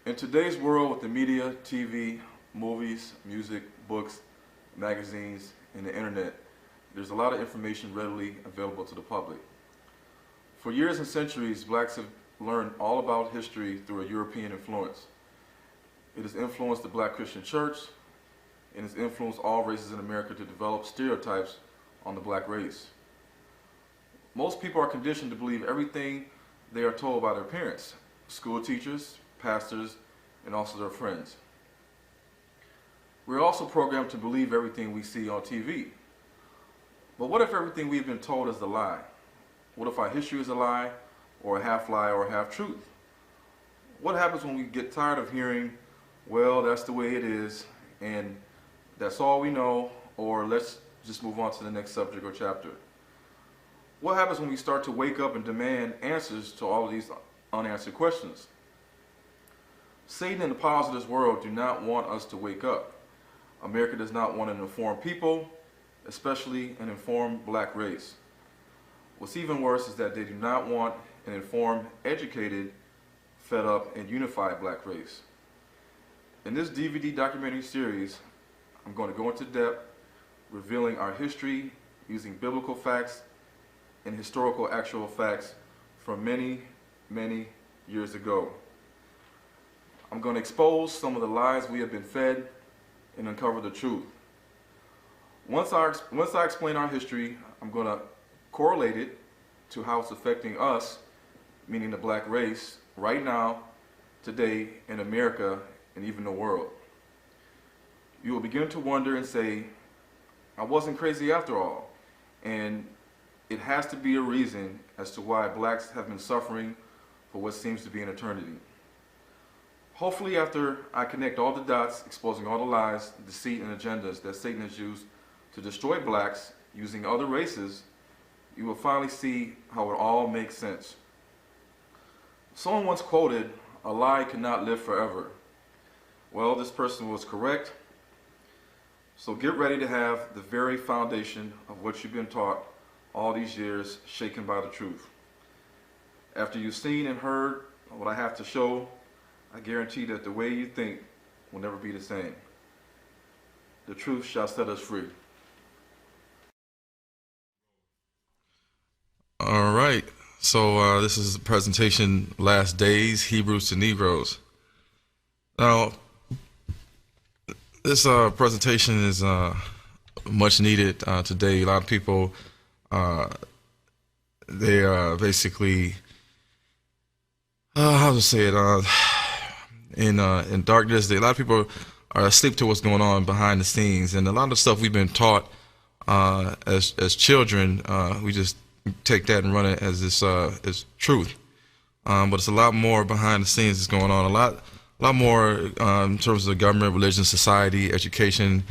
In today's world with the media, TV, movies, music, books, magazines, and the internet, there's a lot of information readily available to the public. For years and centuries, blacks have learned all about history through a European influence. It has influenced the Black Christian Church and has influenced all races in America to develop stereotypes on the black race. Most people are conditioned to believe everything they are told by their parents, school teachers, pastors, and also their friends. We're also programmed to believe everything we see on TV. But what if everything we've been told is a lie? What if our history is a lie, or a half-lie, or a half-truth? What happens when we get tired of hearing, well, that's the way it is, and that's all we know, or let's just move on to the next subject or chapter? What happens when we start to wake up and demand answers to all of these unanswered questions? Satan and the powers of this world do not want us to wake up. America does not want an informed people, especially an informed black race. What's even worse is that they do not want an informed, educated, fed up, and unified black race. In this DVD documentary series, I'm going to go into depth, revealing our history using biblical facts and historical actual facts from many, many years ago. I'm going to expose some of the lies we have been fed and uncover the truth. Once I explain our history, I'm going to correlate it to how it's affecting us, meaning the black race, right now, today, in America, and even the world. You will begin to wonder and say, I wasn't crazy after all. And it has to be a reason as to why blacks have been suffering for what seems to be an eternity. Hopefully, after I connect all the dots, exposing all the lies, deceit, and agendas that Satan has used to destroy blacks using other races, you will finally see how it all makes sense. Someone once quoted, "A lie cannot live forever." Well, this person was correct. So get ready to have the very foundation of what you've been taught all these years shaken by the truth. After you've seen and heard what I have to show, I guarantee that the way you think will never be the same. The truth shall set us free. All right, so this is the presentation, Last Days, Hebrews to Negroes. Now, this presentation is much needed today. A lot of people, they are basically, how to say it, in darkness. A lot of people are asleep to what's going on behind the scenes, and a lot of stuff we've been taught as children, we just take that and run it as this as truth. But it's a lot more behind the scenes that's going on. A lot more in terms of government, religion, society, education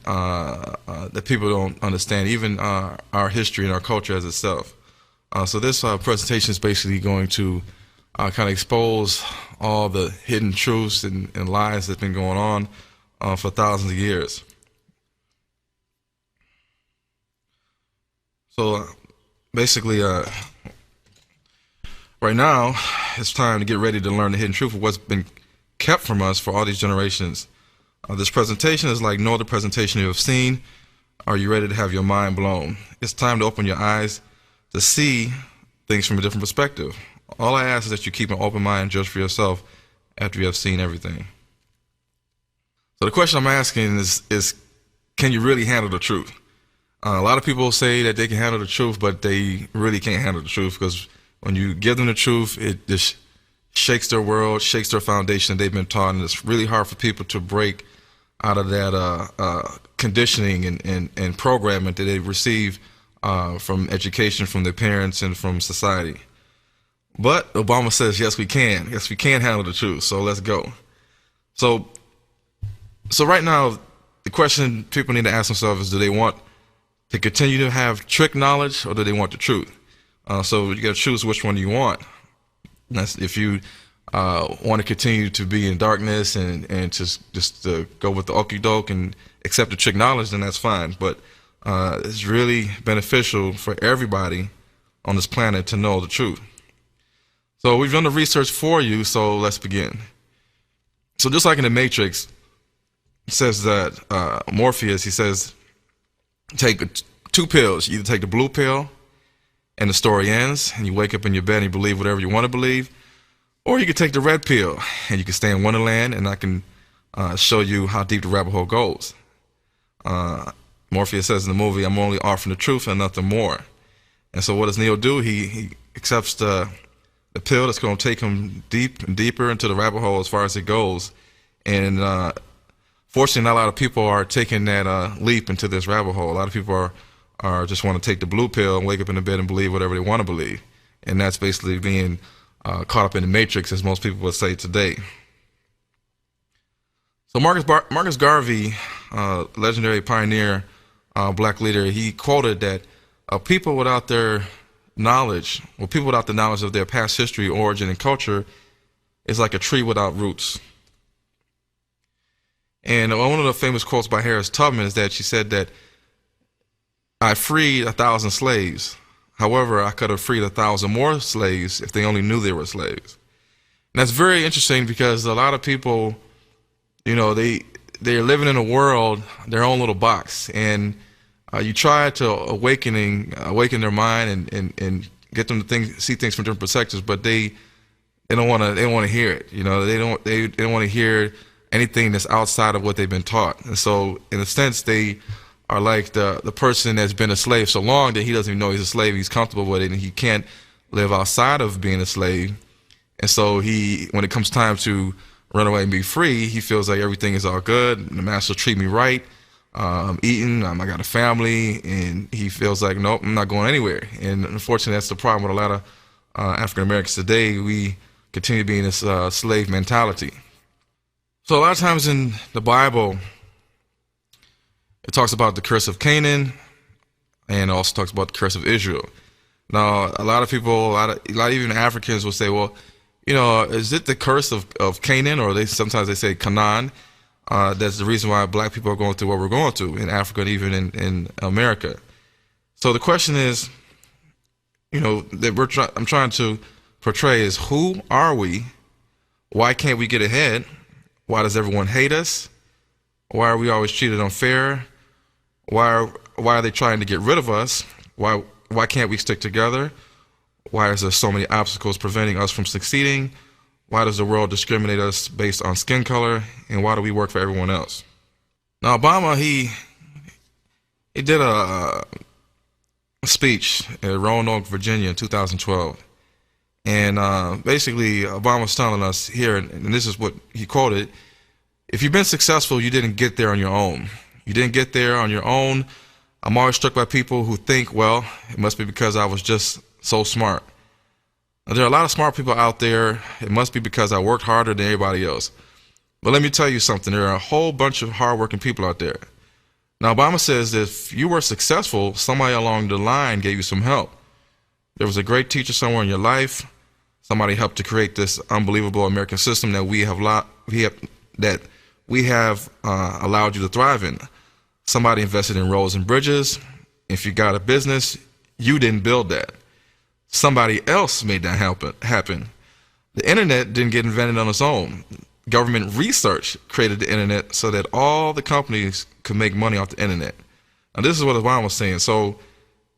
that people don't understand, even our history and our culture as itself. So this presentation is basically going to kind of expose all the hidden truths and lies that's been going on for thousands of years. So basically, right now, it's time to get ready to learn the hidden truth of what's been kept from us for all these generations. This presentation is like no other presentation you have seen. Are you ready to have your mind blown? It's time to open your eyes to see things from a different perspective. All I ask is that you keep an open mind and judge for yourself after you have seen everything. So the question I'm asking is can you really handle the truth? A lot of people say that they can handle the truth, but they really can't handle the truth, because when you give them the truth, it just shakes their world, shakes their foundation that they've been taught, and it's really hard for people to break out of that conditioning and programming that they receive from education, from their parents, and from society. But Obama says, yes, we can. Yes, we can handle the truth, so let's go. So right now, the question people need to ask themselves is, do they want to continue to have trick knowledge, or do they want the truth? So you got to choose which one you want. That's if you want to continue to be in darkness and just go with the okie doke and accept the trick knowledge, then that's fine. But it's really beneficial for everybody on this planet to know the truth. So we've done the research for you, so let's begin. So just like in the Matrix, it says that Morpheus, he says, take two pills. You either take the blue pill and the story ends and you wake up in your bed and you believe whatever you want to believe, or you can take the red pill and you can stay in Wonderland and I can show you how deep the rabbit hole goes. Morpheus says in the movie, I'm only offering the truth and nothing more. And so what does Neo do? He accepts the pill that's going to take him deep and deeper into the rabbit hole as far as it goes. And fortunately, not a lot of people are taking that leap into this rabbit hole. A lot of people are just want to take the blue pill and wake up in the bed and believe whatever they want to believe. And that's basically being caught up in the Matrix, as most people would say today. So Marcus Garvey, legendary pioneer, black leader, he quoted that people without their knowledge, or people without the knowledge of their past history, origin, and culture is like a tree without roots. And one of the famous quotes by Harriet Tubman is that she said that I freed 1,000 slaves. However, I could have freed 1,000 more slaves if they only knew they were slaves. And that's very interesting because a lot of people, you know, they're living in a world, their own little box, and you try to awaken their mind and get them to see things from different perspectives, but they don't want to hear it. You know, they don't want to hear anything that's outside of what they've been taught. And so, in a sense, they are like the person that's been a slave so long that he doesn't even know he's a slave. He's comfortable with it, and he can't live outside of being a slave. And so when it comes time to run away and be free, he feels like everything is all good. The master treat me right. I'm eating, I got a family, and he feels like, nope, I'm not going anywhere. And unfortunately, that's the problem with a lot of African Americans today. We continue to be in this slave mentality. So a lot of times in the Bible, it talks about the curse of Canaan, and also talks about the curse of Israel. Now, a lot of people, a lot of even Africans will say, well, you know, is it the curse of Canaan, or sometimes they say Canaan? That's the reason why black people are going through what we're going through in Africa and even in America. So the question is, you know, that I'm trying to portray is, who are we? Why can't we get ahead? Why does everyone hate us? Why are we always treated unfair? Why are they trying to get rid of us? Why can't we stick together? Why is there so many obstacles preventing us from succeeding? Why does the world discriminate us based on skin color? And why do we work for everyone else? Now, Obama, he did a speech at Roanoke, Virginia in 2012. And basically, Obama's telling us here, and this is what he quoted, if you've been successful, you didn't get there on your own. You didn't get there on your own. I'm always struck by people who think, well, it must be because I was just so smart. Now, there are a lot of smart people out there. It must be because I worked harder than everybody else. But let me tell you something. There are a whole bunch of hardworking people out there. Now, Obama says if you were successful, somebody along the line gave you some help. There was a great teacher somewhere in your life. Somebody helped to create this unbelievable American system that we have allowed you to thrive in. Somebody invested in roads and bridges. If you got a business, you didn't build that. Somebody else made that happen. The internet didn't get invented on its own. Government research created the internet so that all the companies could make money off the internet. Now, this is what Obama was saying. So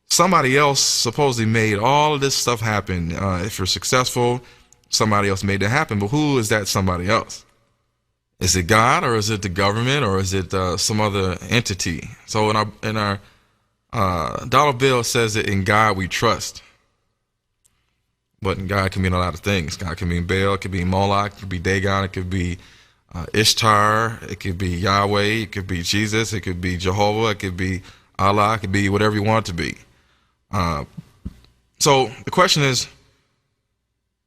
somebody else supposedly made all of this stuff happen. If you're successful, somebody else made that happen. But who is that somebody else? Is it God, or is it the government, or is it some other entity? So in our dollar bill says that in God we trust. But God can mean a lot of things. God can mean Baal, it could be Moloch, it could be Dagon, it could be Ishtar, it could be Yahweh, it could be Jesus, it could be Jehovah, it could be Allah, it could be whatever you want it to be. So the question is,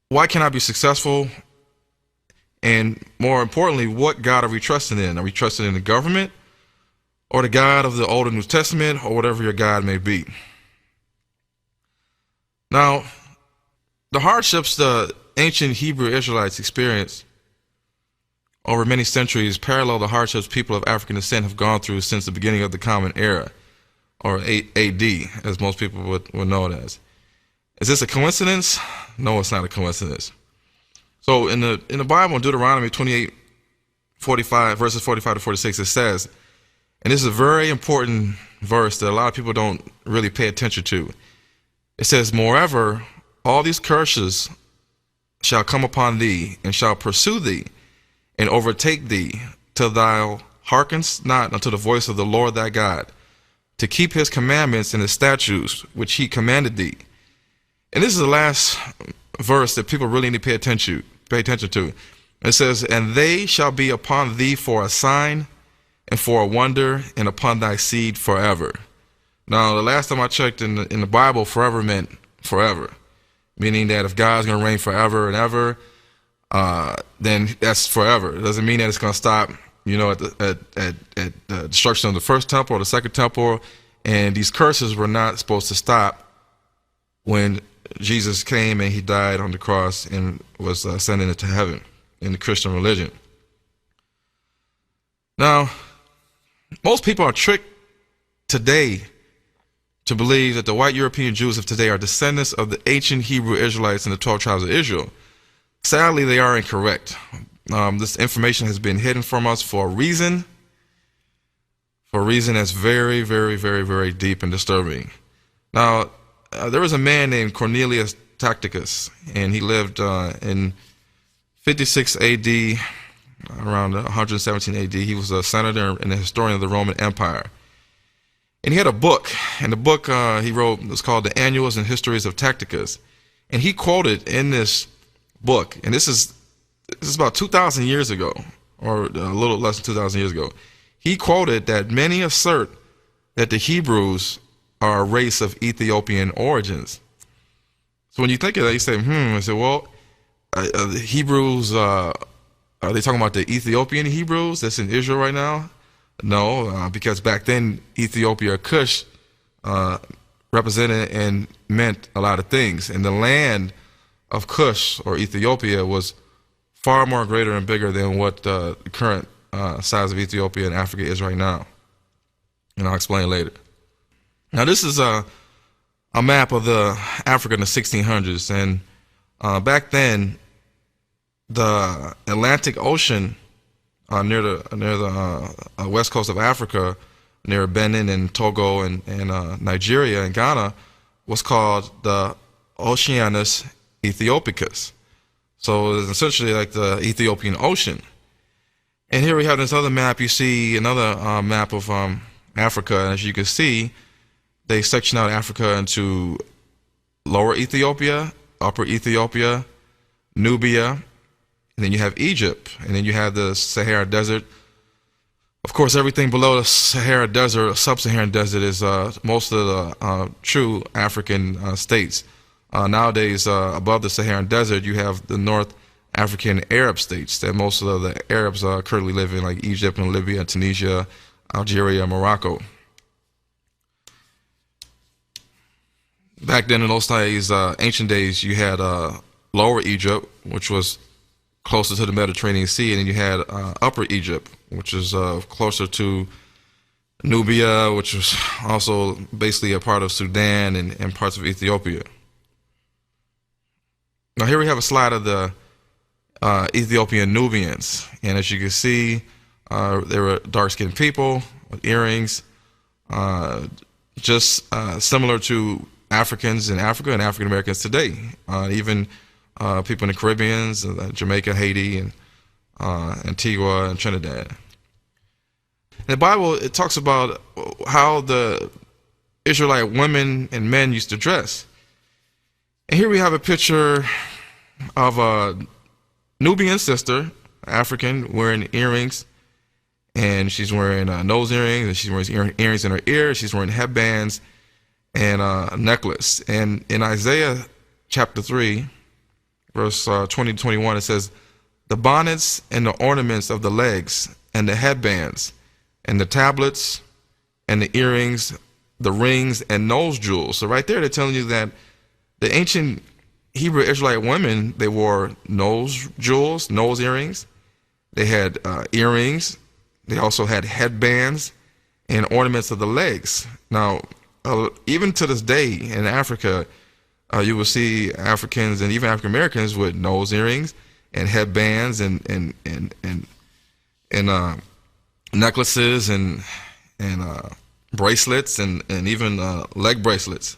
why can't I be successful? And more importantly, what God are we trusting in? Are we trusting in the government, or the God of the Old and New Testament, or whatever your God may be? Now, the hardships the ancient Hebrew Israelites experienced over many centuries parallel the hardships people of African descent have gone through since the beginning of the Common Era, or AD, as most people would know it as. Is this a coincidence? No, it's not a coincidence. So in the Bible, in Deuteronomy 28, 45, verses 45 to 46, it says, and this is a very important verse that a lot of people don't really pay attention to. It says, moreover, all these curses shall come upon thee, and shall pursue thee, and overtake thee, till thou hearkenest not unto the voice of the Lord thy God, to keep his commandments and his statutes, which he commanded thee. And this is the last verse that people really need to pay attention to. It says, and they shall be upon thee for a sign and for a wonder, and upon thy seed forever. Now, the last time I checked in the Bible, forever meant forever, meaning that if God's going to reign forever and ever, then that's forever. It doesn't mean that it's going to stop, at the destruction of the first temple or the second temple. And these curses were not supposed to stop when Jesus came and he died on the cross and was ascended into heaven in the Christian religion. Now, most people are tricked today to believe that the white European Jews of today are descendants of the ancient Hebrew Israelites in the 12 tribes of Israel. Sadly, they are incorrect. This information has been hidden from us for a reason that's very, very, very, very deep and disturbing. Now, there was a man named Cornelius Tacitus, and he lived in 56 AD, around 117 AD. He was a senator and a historian of the Roman Empire. And he had a book, and the book he wrote was called The Annuals and Histories of Tacitus. And he quoted in this book, and this is about 2,000 years ago, or a little less than 2,000 years ago. He quoted that many assert that the Hebrews are a race of Ethiopian origins. So when you think of that, you say, I said, well, the Hebrews, are they talking about the Ethiopian Hebrews that's in Israel right now? No, because back then, Ethiopia, Cush, represented and meant a lot of things. And the land of Cush, or Ethiopia, was far more greater and bigger than what the current size of Ethiopia and Africa is right now. And I'll explain later. Now, this is a map of the Africa in the 1600s. And back then, the Atlantic Ocean near the west coast of Africa, near Benin and Togo and Nigeria and Ghana, was called the Oceanus Ethiopicus. So it's essentially like the Ethiopian Ocean. And here we have this other map. You see another map of Africa. And as you can see, they section out Africa into Lower Ethiopia, Upper Ethiopia, Nubia, and then you have Egypt, and then you have the Sahara Desert. Of course, everything below the Sahara Desert, Sub-Saharan Desert, is most of the true African states. Nowadays, above the Saharan Desert, you have the North African Arab states that most of the Arabs currently live in, like Egypt and Libya, Tunisia, Algeria, Morocco. Back then in those days, ancient days, you had Lower Egypt, which was closer to the Mediterranean Sea, and then you had Upper Egypt, which is closer to Nubia, which was also basically a part of Sudan and parts of Ethiopia. Now here we have a slide of the Ethiopian Nubians, and as you can see, they were dark-skinned people with earrings, just similar to Africans in Africa and African Americans today. Even people in the Caribbean, Jamaica, Haiti, and Antigua and Trinidad. In the Bible, it talks about how the Israelite women and men used to dress. And here we have a picture of a Nubian sister, African, wearing earrings, and she's wearing nose earrings, and she's wearing earrings in her ears, she's wearing headbands and a necklace. And in Isaiah chapter 3, verse 20 to 21, it says, the bonnets and the ornaments of the legs and the headbands and the tablets and the earrings, the rings and nose jewels. So right there, they're telling you that the ancient Hebrew Israelite women, they wore nose jewels, nose earrings. They had earrings. They also had headbands and ornaments of the legs. Now, even to this day in Africa, you will see Africans and even African Americans with nose earrings and headbands and and necklaces and bracelets and even leg bracelets.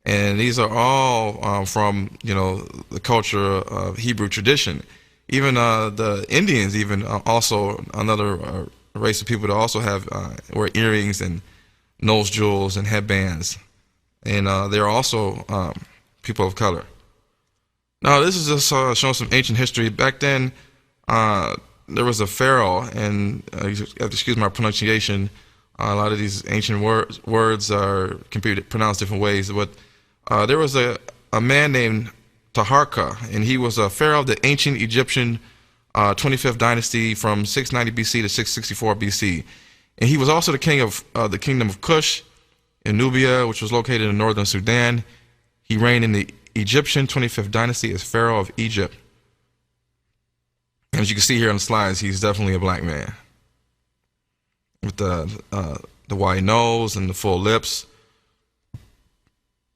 And these are all from the culture of Hebrew tradition. Even the Indians, even also another race of people that also have wear earrings and nose jewels and headbands, and they're also people of color. Now, this is just showing some ancient history. Back then, there was a pharaoh, and you have to excuse my pronunciation. A lot of these ancient words can be pronounced different ways, but there was a man named Taharka, and he was a pharaoh of the ancient Egyptian 25th dynasty from 690 BC to 664 BC. And he was also the king of the kingdom of Cush in Nubia, which was located in northern Sudan. He reigned in the Egyptian 25th dynasty as pharaoh of Egypt. And as you can see here on the slides, he's definitely a black man with the wide nose and the full lips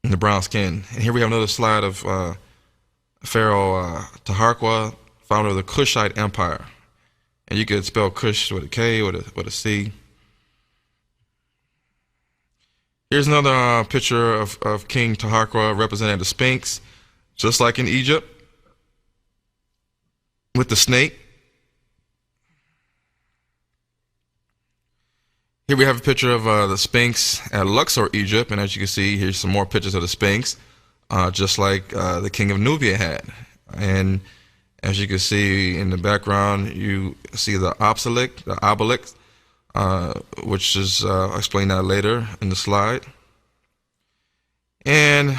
and the brown skin. And here we have another slide of Pharaoh Taharqa, founder of the Kushite Empire. And you could spell Kush with a K or with a C. Here's another picture of King Taharqa representing the Sphinx, just like in Egypt, with the snake. Here we have a picture of the Sphinx at Luxor, Egypt, and as you can see, here's some more pictures of the Sphinx, just like the king of Nubia had. And as you can see in the background, you see the obelisk, which is, I'll explain that later in the slide. And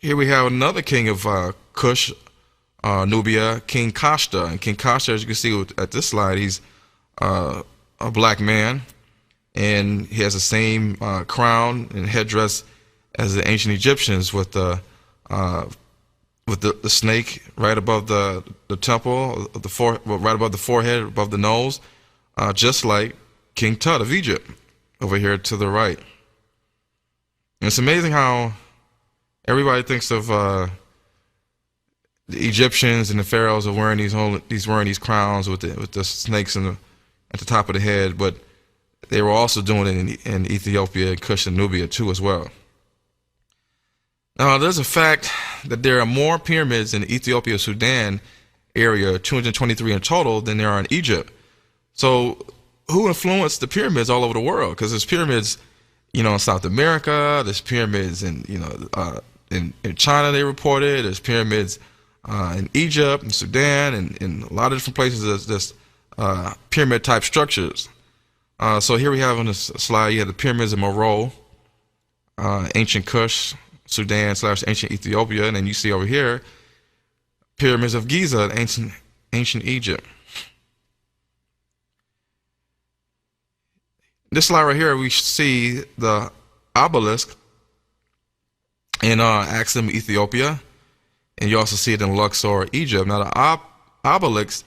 here we have another king of Kush, Nubia, King Kashta. And King Kashta, as you can see at this slide, he's a black man, and he has the same crown and headdress as the ancient Egyptians, with the snake right above the temple, right above the forehead, above the nose, just like King Tut of Egypt over here to the right. And it's amazing how everybody thinks of the Egyptians and the pharaohs are wearing these crowns with the snakes at the top of the head, but they were also doing it in Ethiopia, Kush, and Nubia too as well. Now, there's a fact that there are more pyramids in the Ethiopia, Sudan area, 223 in total, than there are in Egypt. So who influenced the pyramids all over the world? Because there's pyramids, in South America, there's pyramids in China, they reported, there's pyramids in Egypt and Sudan, and in a lot of different places there's pyramid type structures. So here we have on this slide, you have the pyramids of Meroe, ancient Kush, Sudan / ancient Ethiopia, and then you see over here pyramids of Giza, ancient Egypt. This slide right here, we see the obelisk in Axum, Ethiopia, and you also see it in Luxor, Egypt. Now the obelisk,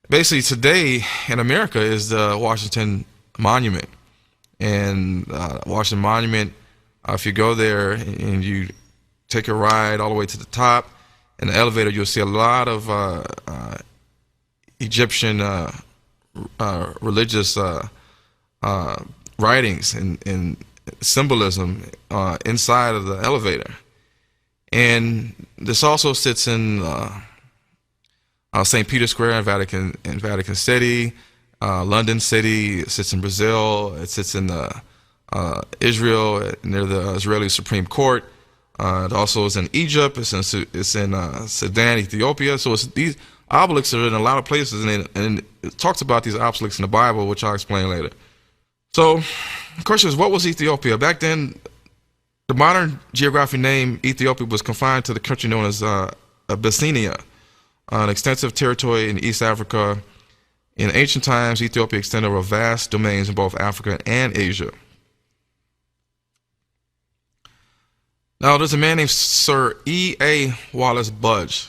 basically today in America, is the Washington Monument. And Washington Monument, if you go there and you take a ride all the way to the top, in the elevator, you'll see a lot of Egyptian religious writings and symbolism inside of the elevator. And this also sits in St. Peter's Square in Vatican City, London City. It sits in Brazil. It sits in Israel near the Israeli Supreme Court. It also is in Egypt. It's in Sudan, Ethiopia. So these obelisks are in a lot of places, and it talks about these obelisks in the Bible, which I'll explain later. So the question is, what was Ethiopia? Back then, the modern geographic name Ethiopia was confined to the country known as Abyssinia, an extensive territory in East Africa. In ancient times, Ethiopia extended over vast domains in both Africa and Asia. Now, there's a man named Sir E.A. Wallace Budge,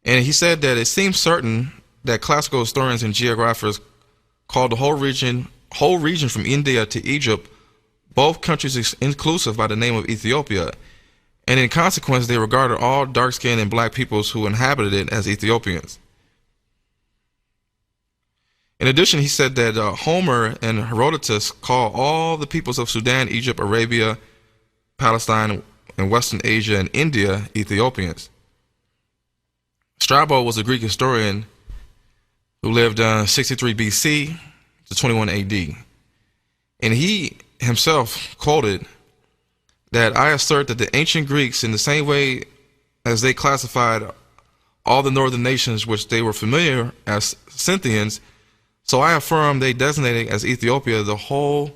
and he said that it seems certain that classical historians and geographers called the whole region from India to Egypt, both countries inclusive, by the name of Ethiopia, and in consequence they regarded all dark-skinned and black peoples who inhabited it as Ethiopians. In addition, he said that Homer and Herodotus call all the peoples of Sudan, Egypt, Arabia, Palestine, and Western Asia and India Ethiopians. Strabo was a Greek historian who lived 63 BC to 21 AD. And he himself quoted that I assert that the ancient Greeks, in the same way as they classified all the northern nations which they were familiar as Scythians, so I affirm they designated as Ethiopia the whole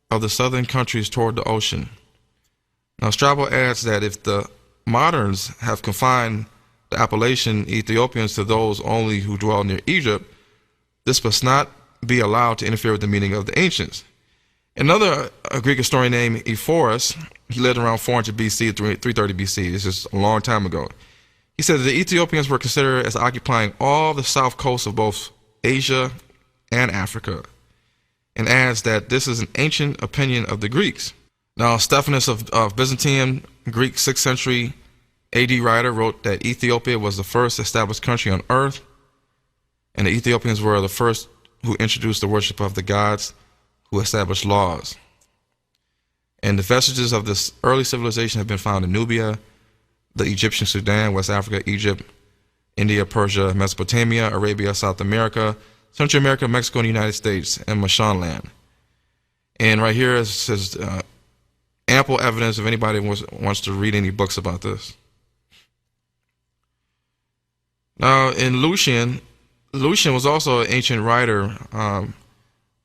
of the southern countries toward the ocean. Now Strabo adds that if the moderns have confined the appellation Ethiopians to those only who dwell near Egypt, this must not be allowed to interfere with the meaning of the ancients. Another Greek historian named Ephorus, he lived around 400 BC to 330 BC. This is a long time ago. He said that the Ethiopians were considered as occupying all the south coast of both Asia and Africa, and adds that this is an ancient opinion of the Greeks. Now, Stephanus of Byzantium, Greek 6th century AD writer, wrote that Ethiopia was the first established country on earth, and the Ethiopians were the first who introduced the worship of the gods, who established laws. And the vestiges of this early civilization have been found in Nubia, the Egyptian Sudan, West Africa, Egypt, India, Persia, Mesopotamia, Arabia, South America, Central America, Mexico, and the United States, and Mashanland. And right here it says ample evidence if anybody wants to read any books about this. Now, in Lucian was also an ancient writer,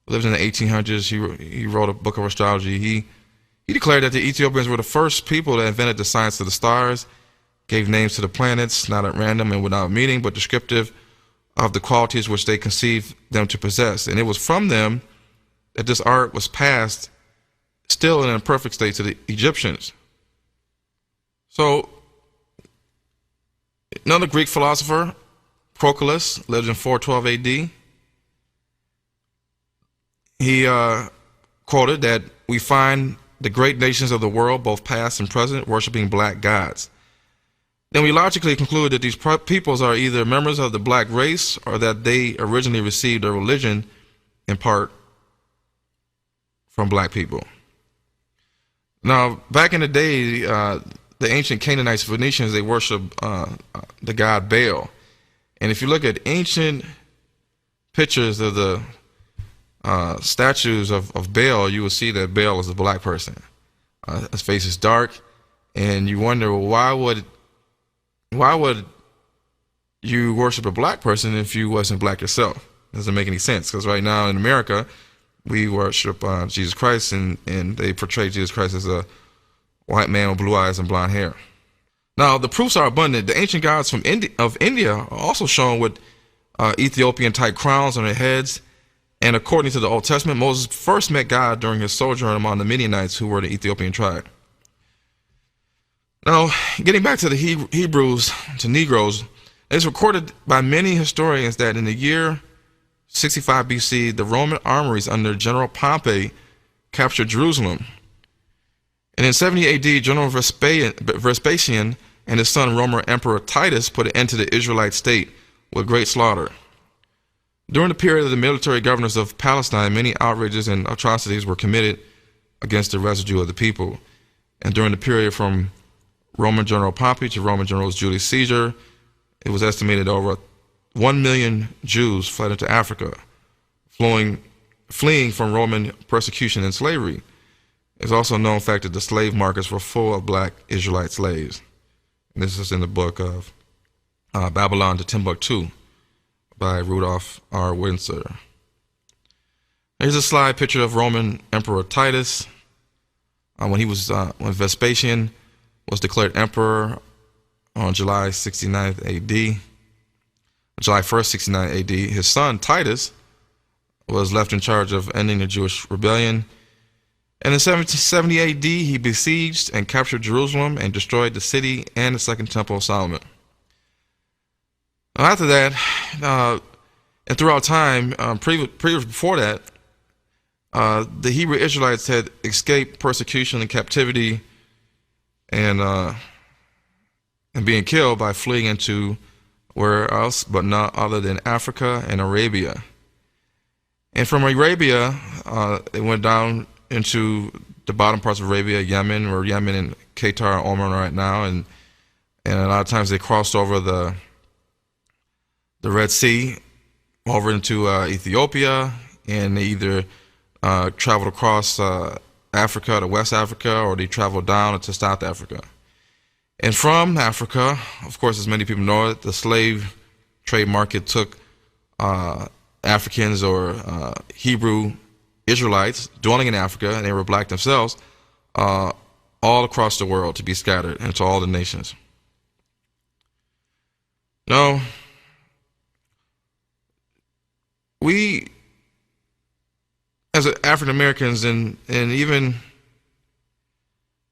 lived in the 1800s. He wrote a book of astrology. He declared that the Ethiopians were the first people that invented the science of the stars, gave names to the planets, not at random and without meaning, but descriptive of the qualities which they conceived them to possess. And it was from them that this art was passed, still in an imperfect state, to the Egyptians. So, another Greek philosopher, Proclus, lived in 412 AD. He quoted that we find the great nations of the world, both past and present, worshiping black gods. Then we logically conclude that these peoples are either members of the black race or that they originally received their religion in part from black people. Now, back in the day, the ancient Canaanites, Phoenicians, they worshiped the god Baal. And if you look at ancient pictures of the statues of Baal, you will see that Baal is a black person. His face is dark, and you wonder, why would you worship a black person if you wasn't black yourself? Doesn't make any sense, because right now in America, we worship Jesus Christ, and they portray Jesus Christ as a white man with blue eyes and blonde hair. Now, the proofs are abundant. The ancient gods of India are also shown with Ethiopian-type crowns on their heads. And according to the Old Testament, Moses first met God during his sojourn among the Midianites, who were the Ethiopian tribe. Now, getting back to the Hebrews, to Negroes, it's recorded by many historians that in the year 65 BC, the Roman armies under General Pompey captured Jerusalem. And in 70 AD, General Vespasian and his son Roman Emperor Titus put an end to the Israelite state with great slaughter. During the period of the military governors of Palestine, many outrages and atrocities were committed against the residue of the people. And during the period from Roman General Pompey to Roman General Julius Caesar, it was estimated over 1 million Jews fled into Africa, fleeing from Roman persecution and slavery. It's also a known fact that the slave markets were full of black Israelite slaves. And this is in the book of Babylon to Timbuktu by Rudolph R. Windsor. Here's a slide picture of Roman Emperor Titus when Vespasian was declared emperor on July 69th AD. July 1st, 69 AD. His son Titus was left in charge of ending the Jewish rebellion. And in 1770 AD, he besieged and captured Jerusalem and destroyed the city and the Second Temple of Solomon. Now, after that, and throughout time, before that, the Hebrew Israelites had escaped persecution and captivity and being killed by fleeing into where else but not other than Africa and Arabia. And from Arabia, it went down into the bottom parts of Arabia, Yemen, or Yemen and Qatar, Oman right now, and a lot of times they crossed over the Red Sea over into Ethiopia, and they either traveled across Africa to West Africa, or they traveled down into South Africa. And from Africa, of course, as many people know it, the slave trade market took Africans or Hebrew Israelites dwelling in Africa, and they were black themselves, all across the world to be scattered into all the nations. Now, we, as African Americans and even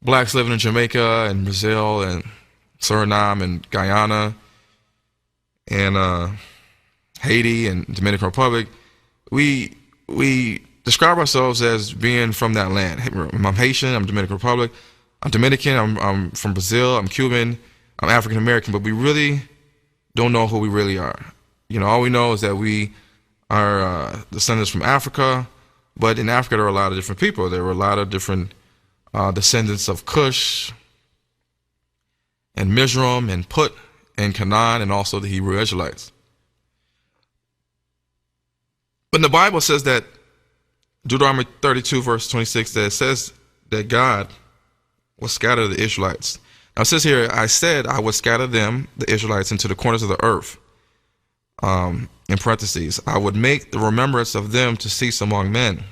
blacks living in Jamaica and Brazil and Suriname and Guyana and Haiti and Dominican Republic, we describe ourselves as being from that land. I'm Haitian, I'm Dominican Republic, I'm Dominican, I'm from Brazil, I'm Cuban, I'm African American, but we really don't know who we really are. You know, all we know is that we are descendants from Africa, but in Africa there are a lot of different people. There were a lot of different descendants of Cush and Mizraim and Put and Canaan, and also the Hebrew Israelites. But the Bible says that, Deuteronomy 32 verse 26, that it says that God will scatter the Israelites. Now it says here, I said I would scatter them, the Israelites, into the corners of the earth. In parentheses, I would make the remembrance of them to cease among men.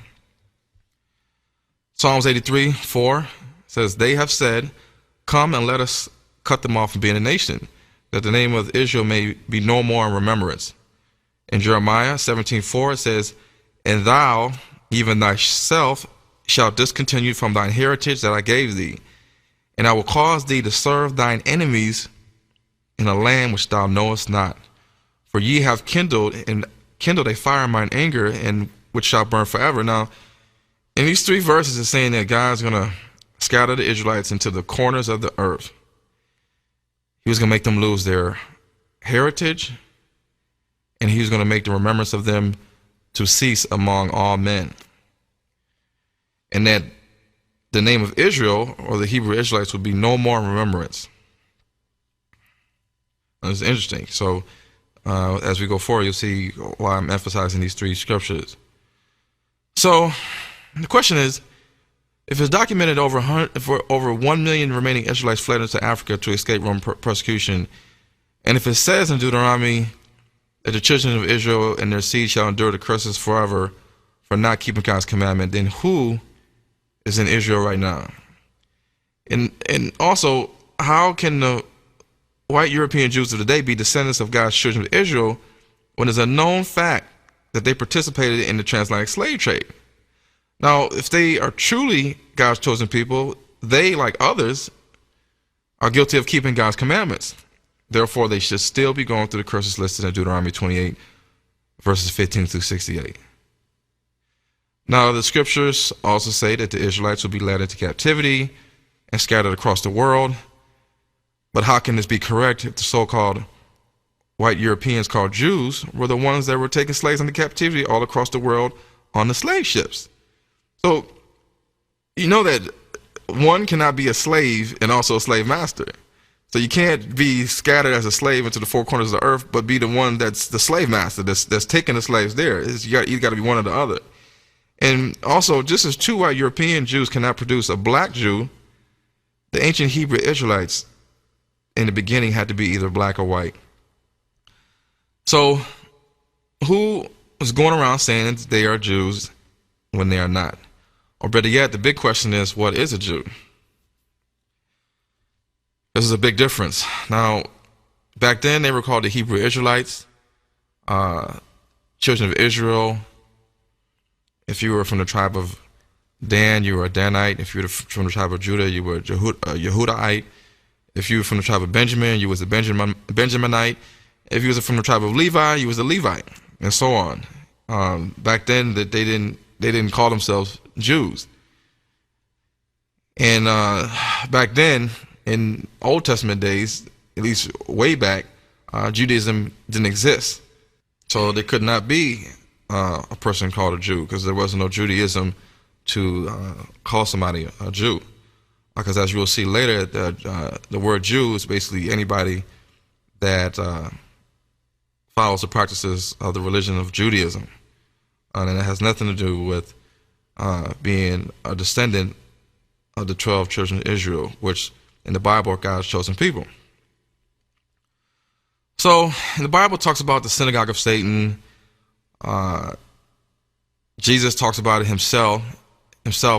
Psalms 83:4 says, they have said, come and let us cut them off from being a nation, that the name of Israel may be no more in remembrance. In Jeremiah 17:4 it says, and thou, even thyself, shalt discontinue from thine heritage that I gave thee, and I will cause thee to serve thine enemies in a land which thou knowest not. For ye have kindled a fire in mine anger, and which shall burn forever. Now, in these three verses, it's saying that God's going to scatter the Israelites into the corners of the earth. He was going to make them lose their heritage, and he was going to make the remembrance of them to cease among all men. And that the name of Israel, or the Hebrew Israelites, would be no more in remembrance. That's interesting. So, as we go forward, you'll see why I'm emphasizing these three scriptures. So, the question is, if it's documented over 1 million remaining Israelites fled into Africa to escape Roman persecution, and if it says in Deuteronomy that the children of Israel and their seed shall endure the curses forever for not keeping God's commandment, then who is in Israel right now? And also, how can the white European Jews of today be descendants of God's children of Israel when it's a known fact that they participated in the transatlantic slave trade? Now, if they are truly God's chosen people, they, like others, are guilty of keeping God's commandments. Therefore, they should still be going through the curses listed in Deuteronomy 28, verses 15 through 68. Now, the scriptures also say that the Israelites will be led into captivity and scattered across the world. But how can this be correct if the so-called white Europeans called Jews were the ones that were taking slaves into captivity all across the world on the slave ships? So, you know that one cannot be a slave and also a slave master. So you can't be scattered as a slave into the four corners of the earth, but be the one that's the slave master, that's taking the slaves there. You got to be one or the other. And also, just as two white European Jews cannot produce a black Jew, the ancient Hebrew Israelites in the beginning had to be either black or white. So who is going around saying that they are Jews when they are not? Or better yet, the big question is, what is a Jew? This is a big difference. Now, back then they were called the Hebrew Israelites, children of Israel. If you were from the tribe of Dan, you were a Danite. If you were from the tribe of Judah, you were a Yehudite. If you were from the tribe of Benjamin, you was a Benjaminite. If you was from the tribe of Levi, you was a Levite, and so on. Back then, that they didn't call themselves Jews. And back then, in Old Testament days, at least way back, Judaism didn't exist, so there could not be a person called a Jew, because there wasn't no Judaism to call somebody a Jew. Because as you will see later, the word Jew is basically anybody that follows the practices of the religion of Judaism. And it has nothing to do with being a descendant of the 12 children of Israel, which in the Bible are God's chosen people. So the Bible talks about the synagogue of Satan. Jesus talks about it himself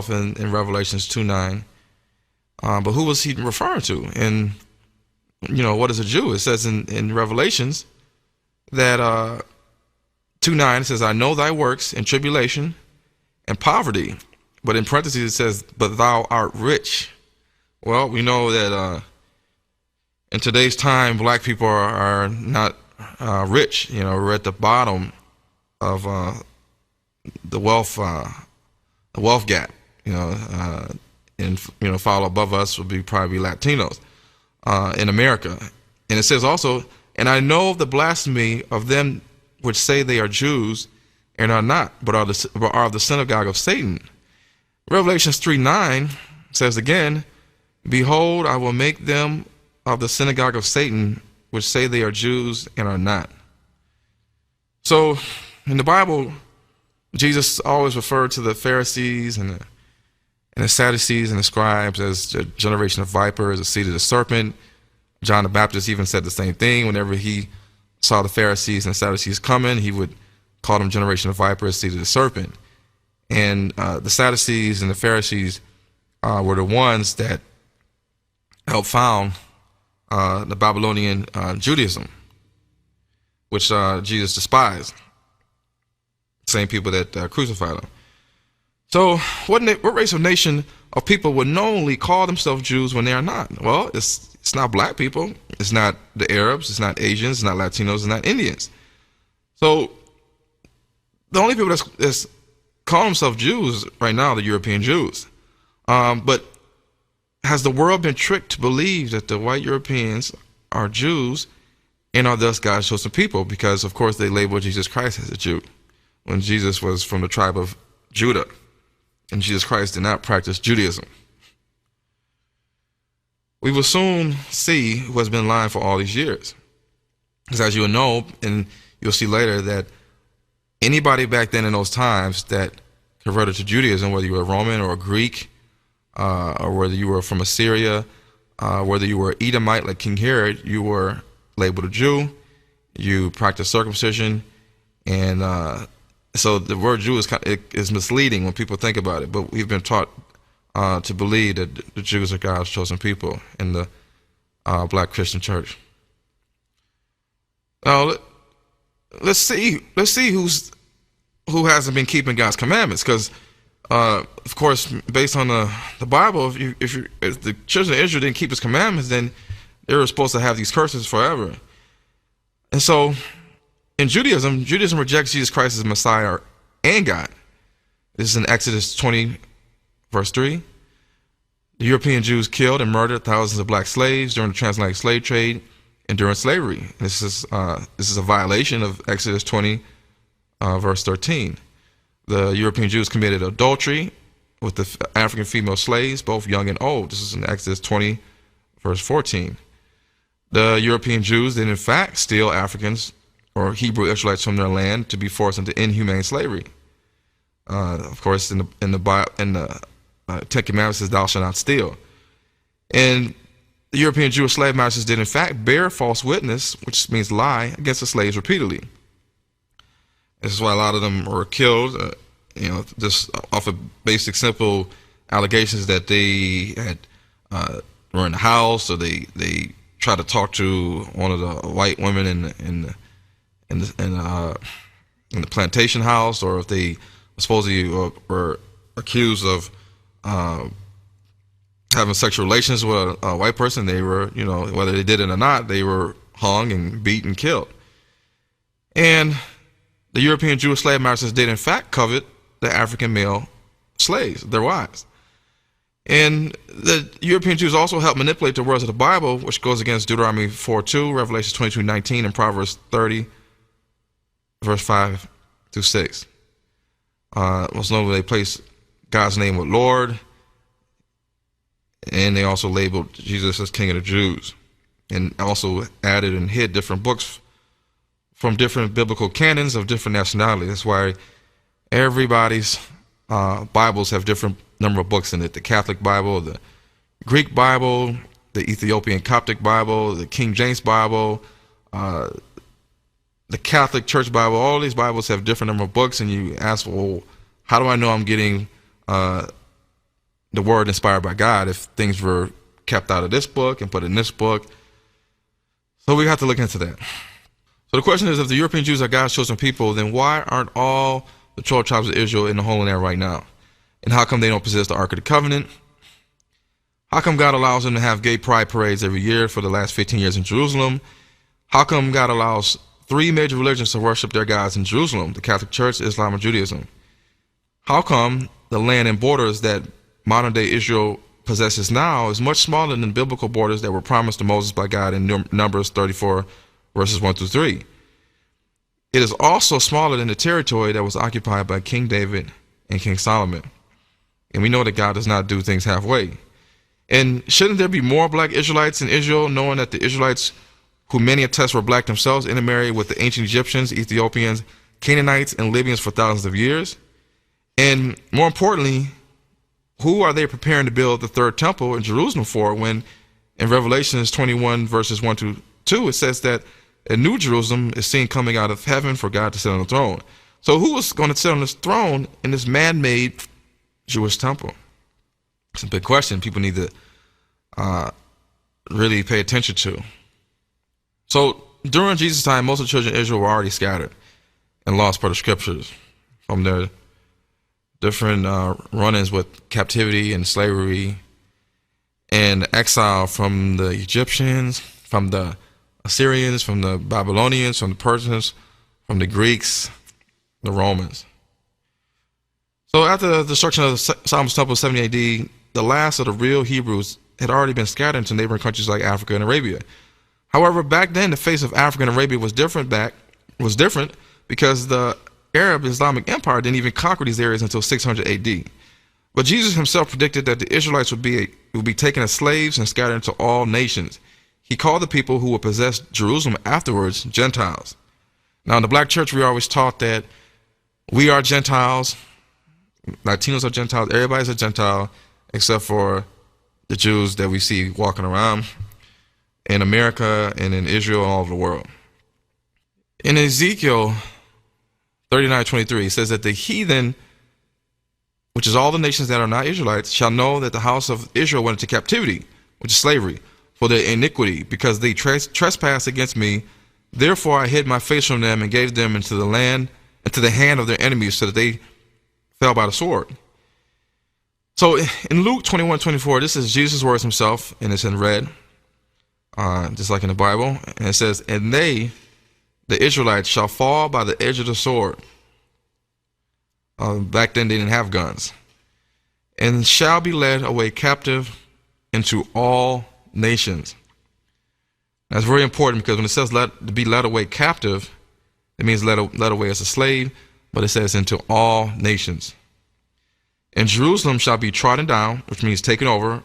in Revelations 2:9. But who was he referring to? And, what is a Jew? It says in Revelations that 2:9, it says, I know thy works and tribulation and poverty. But in parentheses it says, but thou art rich. Well, we know that in today's time, black people are not rich. We're at the bottom of the wealth gap. And follow above us would be probably Latinos in America. And it says also, and I know the blasphemy of them which say they are Jews and are not, but are of the synagogue of Satan. Revelations 3:9 says again, behold, I will make them of the synagogue of Satan, which say they are Jews and are not. So in the Bible, Jesus always referred to the Pharisees and the Sadducees and the scribes as a generation of vipers, a seed of the serpent. John the Baptist even said the same thing. Whenever he saw the Pharisees and the Sadducees coming, he would call them generation of vipers, seed of the serpent. And the Sadducees and the Pharisees were the ones that helped found the Babylonian Judaism, which Jesus despised. Same people that crucified him. So what race or nation of people would knowingly call themselves Jews when they are not? Well, it's not black people. It's not the Arabs. It's not Asians. It's not Latinos. It's not Indians. So the only people that's calling themselves Jews right now are the European Jews. But has the world been tricked to believe that the white Europeans are Jews and are thus God's chosen people? Because, of course, they labeled Jesus Christ as a Jew when Jesus was from the tribe of Judah. And Jesus Christ did not practice Judaism. We will soon see who has been lying for all these years. Because as you will know, and you'll see later, that anybody back then in those times that converted to Judaism, whether you were Roman or Greek, or whether you were from Assyria, whether you were Edomite like King Herod, you were labeled a Jew. You practiced circumcision, and so the word Jew is misleading when people think about it. But we've been taught to believe that the Jews are God's chosen people in the Black Christian Church. Now let's see who hasn't been keeping God's commandments, because of course, based on the Bible, if the children of Israel didn't keep His commandments, then they were supposed to have these curses forever. And so, in Judaism rejects Jesus Christ as Messiah and God. This is in Exodus 20, verse 3. The European Jews killed and murdered thousands of black slaves during the transatlantic slave trade and during slavery. This is a violation of Exodus 20, verse 13. The European Jews committed adultery with the African female slaves, both young and old. This is in Exodus 20, verse 14. The European Jews did in fact steal Africans or Hebrew Israelites from their land to be forced into inhumane slavery. Of course, in the Ten Commandments says, "Thou shalt not steal." And the European Jewish slave masters did in fact bear false witness, which means lie, against the slaves repeatedly. This is why a lot of them were killed, just off of basic, simple allegations that they had were in the house, or they tried to talk to one of the white women in the plantation house, or if they supposedly were accused of having sexual relations with a white person. They were, whether they did it or not, they were hung and beat and killed. And the European Jewish slave masters did in fact covet the African male slaves, their wives. And the European Jews also helped manipulate the words of the Bible, which goes against Deuteronomy 4:2, Revelation 22:19, and Proverbs 30, verse 5 through 6. Most notably, they placed God's name with Lord, and they also labeled Jesus as King of the Jews, and also added and hid different books from different biblical canons of different nationalities. That's why everybody's Bibles have different number of books in it. The Catholic Bible, the Greek Bible, the Ethiopian Coptic Bible, the King James Bible, the Catholic Church Bible. All these Bibles have different number of books, and you ask, well, how do I know I'm getting the word inspired by God if things were kept out of this book and put in this book? So we have to look into that. So the question is, if the European Jews are God's chosen people, then why aren't all the 12 tribes of Israel in the Holy Land right now? And how come they don't possess the Ark of the Covenant? How come God allows them to have gay pride parades every year for the last 15 years in Jerusalem? How come God allows 3 major religions to worship their gods in Jerusalem: the Catholic Church, Islam, and Judaism? How come the land and borders that modern day Israel possesses now is much smaller than the biblical borders that were promised to Moses by God in Numbers 34 verses 1 through 3? It is also smaller than the territory that was occupied by King David and King Solomon. And we know that God does not do things halfway. And shouldn't there be more black Israelites in Israel, knowing that the Israelites, who many attest were black themselves, intermarried with the ancient Egyptians, Ethiopians, Canaanites, and Libyans for thousands of years? And more importantly, who are they preparing to build the third temple in Jerusalem for, when in Revelations 21 verses 1 to 2 it says that a new Jerusalem is seen coming out of heaven for God to sit on the throne? So who is going to sit on this throne in this man-made Jewish temple? It's a big question people need to really pay attention to. So during Jesus' time, most of the children of Israel were already scattered and lost per the scriptures from their different run-ins with captivity and slavery and exile from the Egyptians, from the Assyrians, from the Babylonians, from the Persians, from the Greeks, the Romans. So after the destruction of Solomon's temple in 70 AD, the last of the real Hebrews had already been scattered into neighboring countries like Africa and Arabia. However, back then the face of Africa and Arabia was different because the Arab Islamic Empire didn't even conquer these areas until 600 AD. But Jesus himself predicted that the Israelites would be taken as slaves and scattered into all nations. He called the people who would possess Jerusalem afterwards Gentiles. Now in the black church, we always taught that we are Gentiles, Latinos are Gentiles, everybody's a Gentile except for the Jews that we see walking around in America and in Israel and all over the world. In Ezekiel 39:23, it says that the heathen, which is all the nations that are not Israelites, shall know that the house of Israel went into captivity, which is slavery, for their iniquity, because they trespassed against me. Therefore I hid my face from them and gave them into the hand of their enemies, so that they fell by the sword. So in Luke 21:24, this is Jesus' words himself, and it's in red, just like in the Bible. And it says, and they, the Israelites, shall fall by the edge of the sword. Back then they didn't have guns. And shall be led away captive into all nations. That's very important, because when it says to be led away captive, it means led away as a slave, but it says into all nations. And Jerusalem shall be trodden down, which means taken over,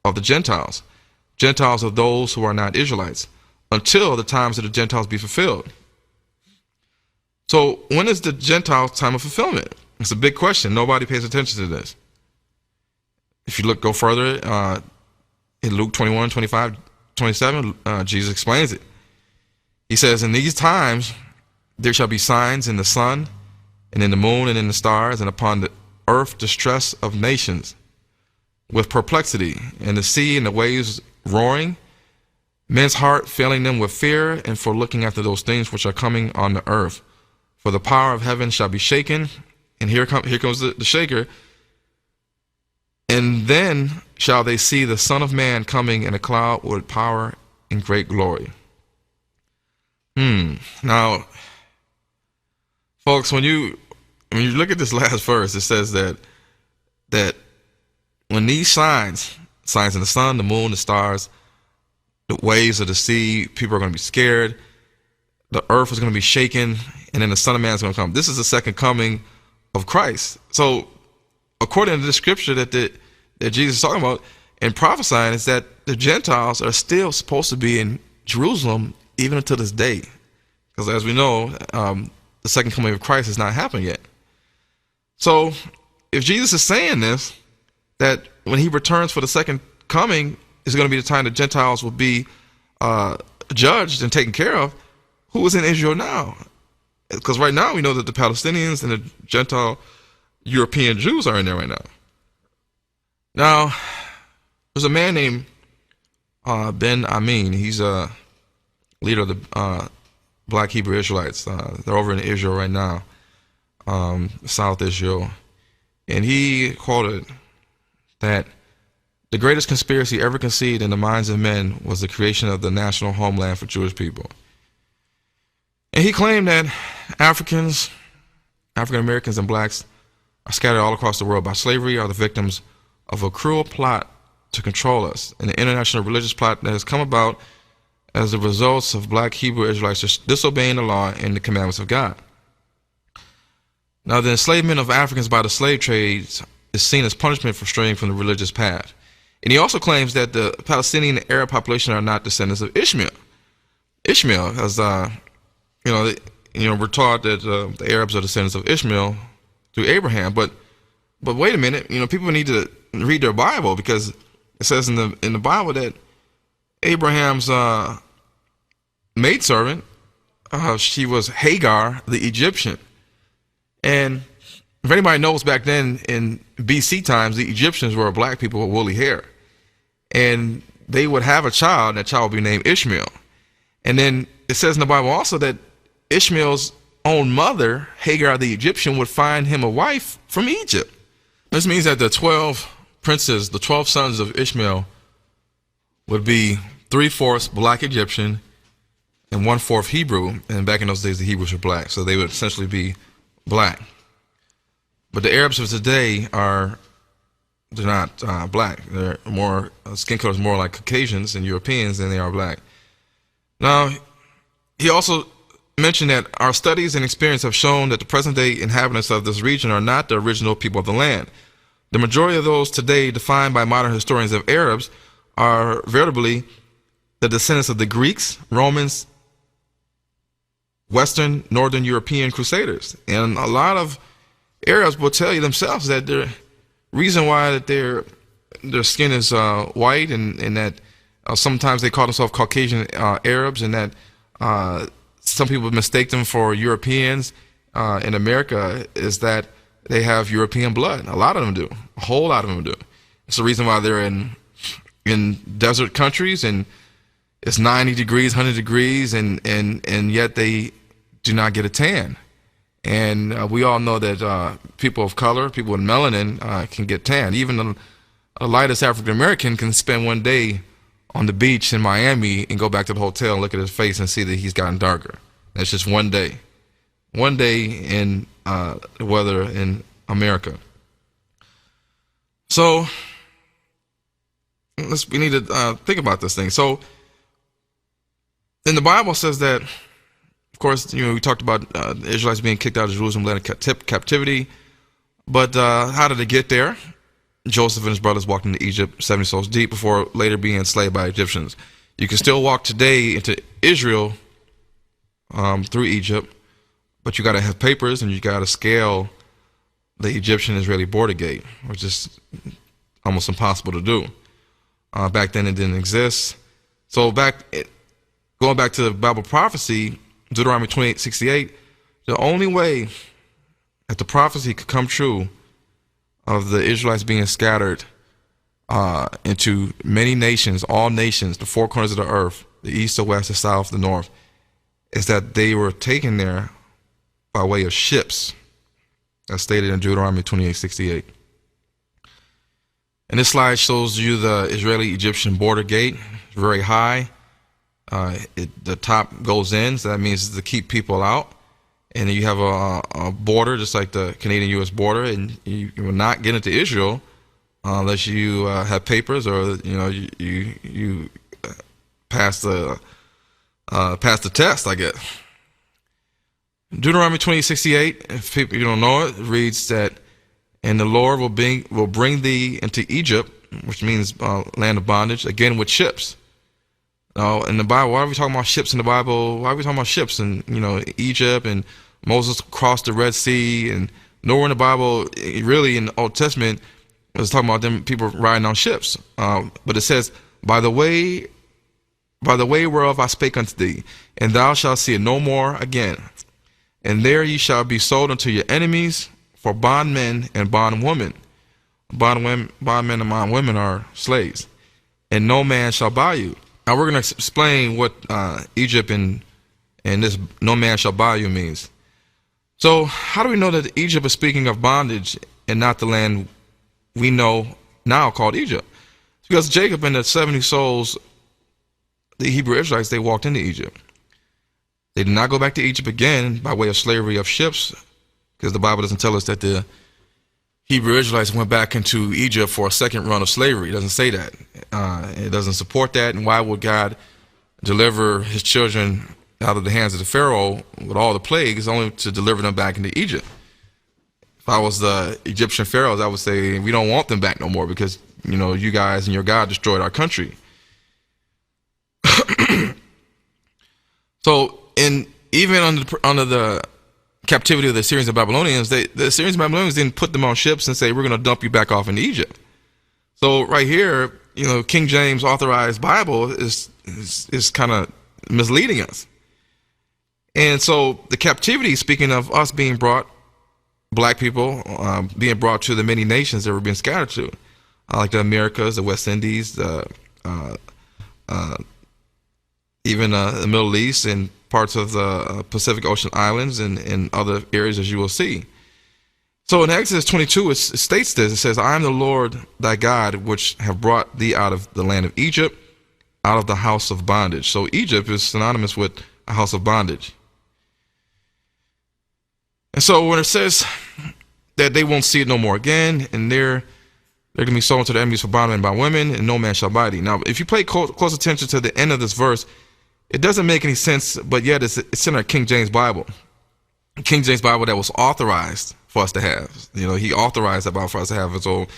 of the Gentiles. Gentiles are those who are not Israelites, until the times of the Gentiles be fulfilled. So when is the Gentiles' time of fulfillment? It's a big question. Nobody pays attention to this. If you go further, in Luke 21:25-27, Jesus explains it. He says, in these times there shall be signs in the sun, and in the moon, and in the stars, and upon the earth distress of nations, with perplexity, and the sea and the waves roaring, men's heart failing them with fear, and for looking after those things which are coming on the earth. For the power of heaven shall be shaken, and here comes the shaker. And then shall they see the Son of Man coming in a cloud with power and great glory. Now, folks, when you look at this last verse, it says that when these signs in the sun, the moon, the stars, the waves of the sea, people are going to be scared, the earth is going to be shaken, and then the Son of Man is going to come. This is the second coming of Christ. So according to the scripture that Jesus is talking about and prophesying, is that the Gentiles are still supposed to be in Jerusalem even until this day. Because as we know, the second coming of Christ has not happened yet. So if Jesus is saying this, that when he returns for the second coming is going to be the time the Gentiles will be judged and taken care of, who is in Israel now? Because right now we know that the Palestinians and the Gentile European Jews are in there right now. Now, there's a man named Ben Amin. He's a leader of the Black Hebrew Israelites. They're over in Israel right now, South Israel. And he quoted that the greatest conspiracy ever conceived in the minds of men was the creation of the national homeland for Jewish people. And he claimed that African Americans and blacks are scattered all across the world by slavery, are the victims of a cruel plot to control us, an international religious plot that has come about as the results of black Hebrew Israelites disobeying the law and the commandments of God. Now, the enslavement of Africans by the slave trades is seen as punishment for straying from the religious path. And he also claims that the Palestinian and Arab population are not descendants of Ishmael. Ishmael, as we're taught that the Arabs are descendants of Ishmael through Abraham. But wait a minute, people need to read their Bible, because it says in the Bible that Abraham's maidservant, she was Hagar, the Egyptian. And if anybody knows, back then in BC times, the Egyptians were black people with woolly hair. And they would have a child, and that child would be named Ishmael. And then it says in the Bible also that Ishmael's own mother, Hagar the Egyptian, would find him a wife from Egypt. This means that the 12 princes, the 12 sons of Ishmael, would be 3/4 black Egyptian and 1/4 Hebrew. And back in those days, the Hebrews were black, so they would essentially be black. But the Arabs of today they're not black. They're more, skin color is more like Caucasians and Europeans than they are black. Now, he also mentioned that our studies and experience have shown that the present-day inhabitants of this region are not the original people of the land. The majority of those today defined by modern historians of Arabs are veritably the descendants of the Greeks, Romans, Western, Northern European Crusaders. And a lot of Arabs will tell you themselves that the reason why that their skin is white, and that sometimes they call themselves Caucasian Arabs, and that some people mistake them for Europeans in America, is that they have European blood. A lot of them do. A whole lot of them do. It's the reason why they're in desert countries, and it's 90 degrees, 100 degrees, and yet they do not get a tan. And we all know that people of color, people with melanin, can get tan. Even the lightest African American can spend one day on the beach in Miami and go back to the hotel and look at his face and see that he's gotten darker. That's just one day. One day in the weather in America. So we need to think about this thing. So, and the Bible says that, of course, we talked about the Israelites being kicked out of Jerusalem, led into captivity. But how did they get there? Joseph and his brothers walked into Egypt 70 souls deep before later being enslaved by Egyptians. You can still walk today into Israel through Egypt, but you got to have papers, and you got to scale the Egyptian-Israeli border gate, which is almost impossible to do. Back then, it didn't exist. So going back to the Bible prophecy, Deuteronomy 28:68, the only way that the prophecy could come true of the Israelites being scattered into many nations, all nations, the four corners of the earth, the east, the west, the south, the north, is that they were taken there by way of ships, as stated in Deuteronomy 28:68. And this slide shows you the Israeli-Egyptian border gate. It's very high. The top goes in, so that means to keep people out. And then you have a border, just like the Canadian-U.S. border, and you will not get into Israel unless you have papers, or you pass the test, I guess. Deuteronomy 20:68, if people you don't know it, reads that, and the Lord will bring thee into Egypt, which means land of bondage, again with ships. Now, in the Bible, why are we talking about ships in the Bible? Why are we talking about ships in Egypt, and Moses crossed the Red Sea, and nowhere in the Bible, really in the Old Testament, was talking about them people riding on ships. But it says, by the way whereof I spake unto thee, and thou shalt see it no more again. And there ye shall be sold unto your enemies for bondmen and bondwomen. Bondmen and bondwomen are slaves. And no man shall buy you. Now we're going to explain what Egypt and this no man shall buy you means. So how do we know that Egypt is speaking of bondage and not the land we know now called Egypt? It's because Jacob and the 70 souls, the Hebrew Israelites, they walked into Egypt. They did not go back to Egypt again by way of slavery of ships, because the Bible doesn't tell us that the Hebrew Israelites went back into Egypt for a second run of slavery. It doesn't say that. It doesn't support that. And why would God deliver his children out of the hands of the Pharaoh with all the plagues only to deliver them back into Egypt? If I was the Egyptian pharaohs, I would say we don't want them back no more because, you guys and your God destroyed our country. So, even under the captivity of the Assyrians and Babylonians, the Assyrians and Babylonians didn't put them on ships and say, we're going to dump you back off into Egypt. So right here, King James authorized Bible is kind of misleading us. And so the captivity, speaking of us being brought, black people being brought to the many nations that were being scattered to, like the Americas, the West Indies, even the Middle East and parts of the Pacific Ocean islands and other areas, as you will see. So in Exodus 22, it states this. It says, I am the Lord thy God, which have brought thee out of the land of Egypt, out of the house of bondage. So Egypt is synonymous with a house of bondage. And so when it says that they won't see it no more again, and they're going to be sold to the enemies for bondmen and bondwomen, and no man shall buy thee. Now, if you pay close attention to the end of this verse, it doesn't make any sense, but yet it's in our King James Bible. King James Bible that was authorized for us to have. He authorized that Bible for us to have. So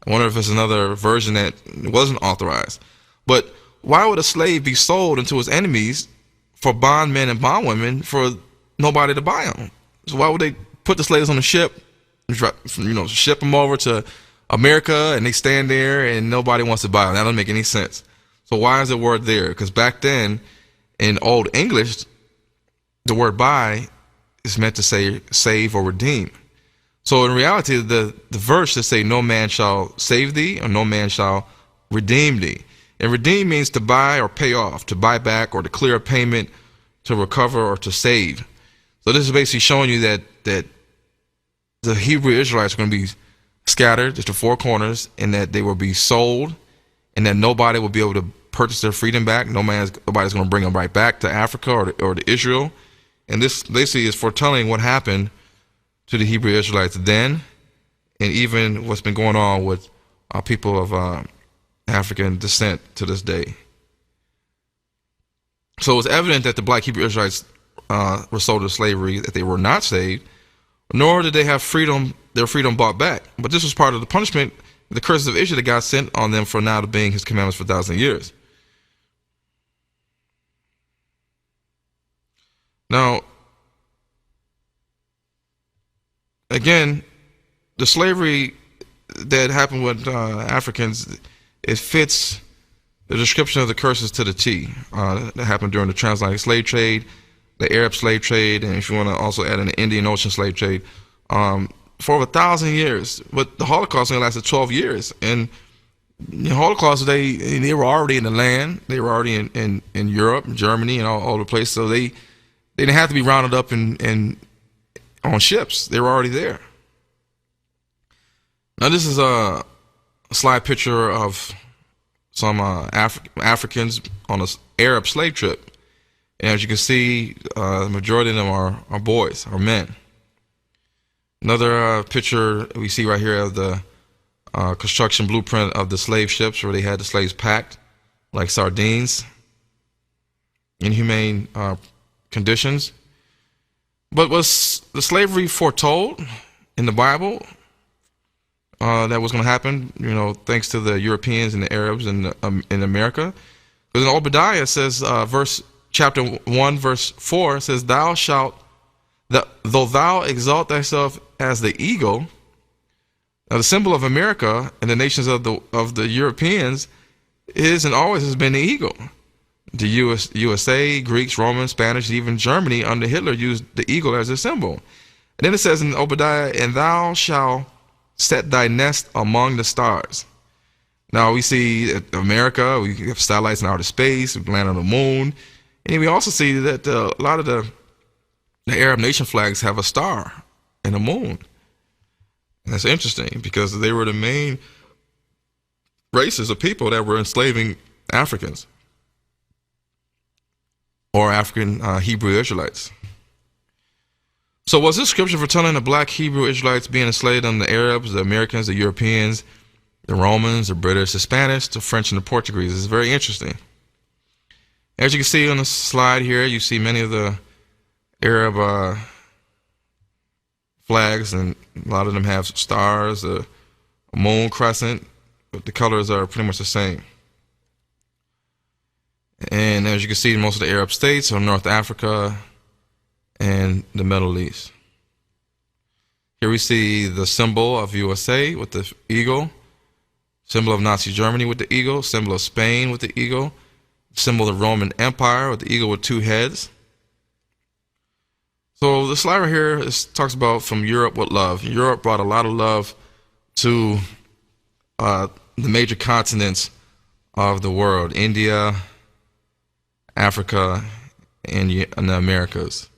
I wonder if it's another version that wasn't authorized. But why would a slave be sold into his enemies for bondmen and bondwomen for nobody to buy them? So why would they put the slaves on the ship, ship them over to America, and they stand there and nobody wants to buy them? That doesn't make any sense. So why is the word there? Because back then, in Old English, the word buy is meant to say save or redeem. So in reality, the verse should say no man shall save thee or no man shall redeem thee. And redeem means to buy or pay off, to buy back or to clear a payment, to recover or to save. So this is basically showing you that the Hebrew Israelites are going to be scattered to the four corners, and that they will be sold, and that nobody will be able to purchase their freedom back. Nobody's going to bring them right back to Africa or to Israel. And this basically is foretelling what happened to the Hebrew Israelites then, and even what's been going on with people of African descent to this day. So it's evident that the black Hebrew Israelites were sold to slavery, that they were not saved, nor did they have their freedom bought back. But this was part of the punishment, the curses of Israel that God sent on them for not obeying his commandments for 1,000 years. Now, again, the slavery that happened with Africans, it fits the description of the curses to the T that happened during the transatlantic slave trade, the Arab slave trade, and if you want to also add in the Indian Ocean slave trade, for over 1,000 years. But the Holocaust only lasted 12 years. And the Holocaust, they were already in the land. They were already in Europe, Germany, and all the places. So they didn't have to be rounded up on ships. They were already there. Now this is a slide picture of some Africans on an Arab slave trip. And as you can see, the majority of them are boys, are men. Another picture we see right here of the construction blueprint of the slave ships, where they had the slaves packed like sardines, inhumane conditions. But was the slavery foretold in the Bible that was going to happen, thanks to the Europeans and the Arabs in America? Because in Obadiah it says, chapter 1, verse 4 says, though thou exalt thyself as the eagle. Now, the symbol of America and the nations of the Europeans is and always has been the eagle. The USA, Greeks, Romans, Spanish, even Germany under Hitler used the eagle as a symbol. And then it says in Obadiah, and thou shalt set thy nest among the stars. Now we see America, we have satellites in outer space, we land on the moon. And we also see that a lot of the Arab nation flags have a star and a moon. And that's interesting because they were the main races of people that were enslaving Africans or African Hebrew Israelites. So was this scripture foretelling the black Hebrew Israelites being enslaved under the Arabs, the Americans, the Europeans, the Romans, the British, the Spanish, the French, and the Portuguese? It's very interesting. As you can see on the slide here, you see many of the Arab flags, and a lot of them have stars, a moon, crescent, but the colors are pretty much the same. And as you can see, most of the Arab states are North Africa and the Middle East. Here we see the symbol of USA with the eagle, symbol of Nazi Germany with the eagle, symbol of Spain with the eagle, symbol of the Roman Empire with the eagle with two heads. So the slide right here talks about from Europe with love. Europe brought a lot of love to the major continents of the world: India, Africa, and the Americas.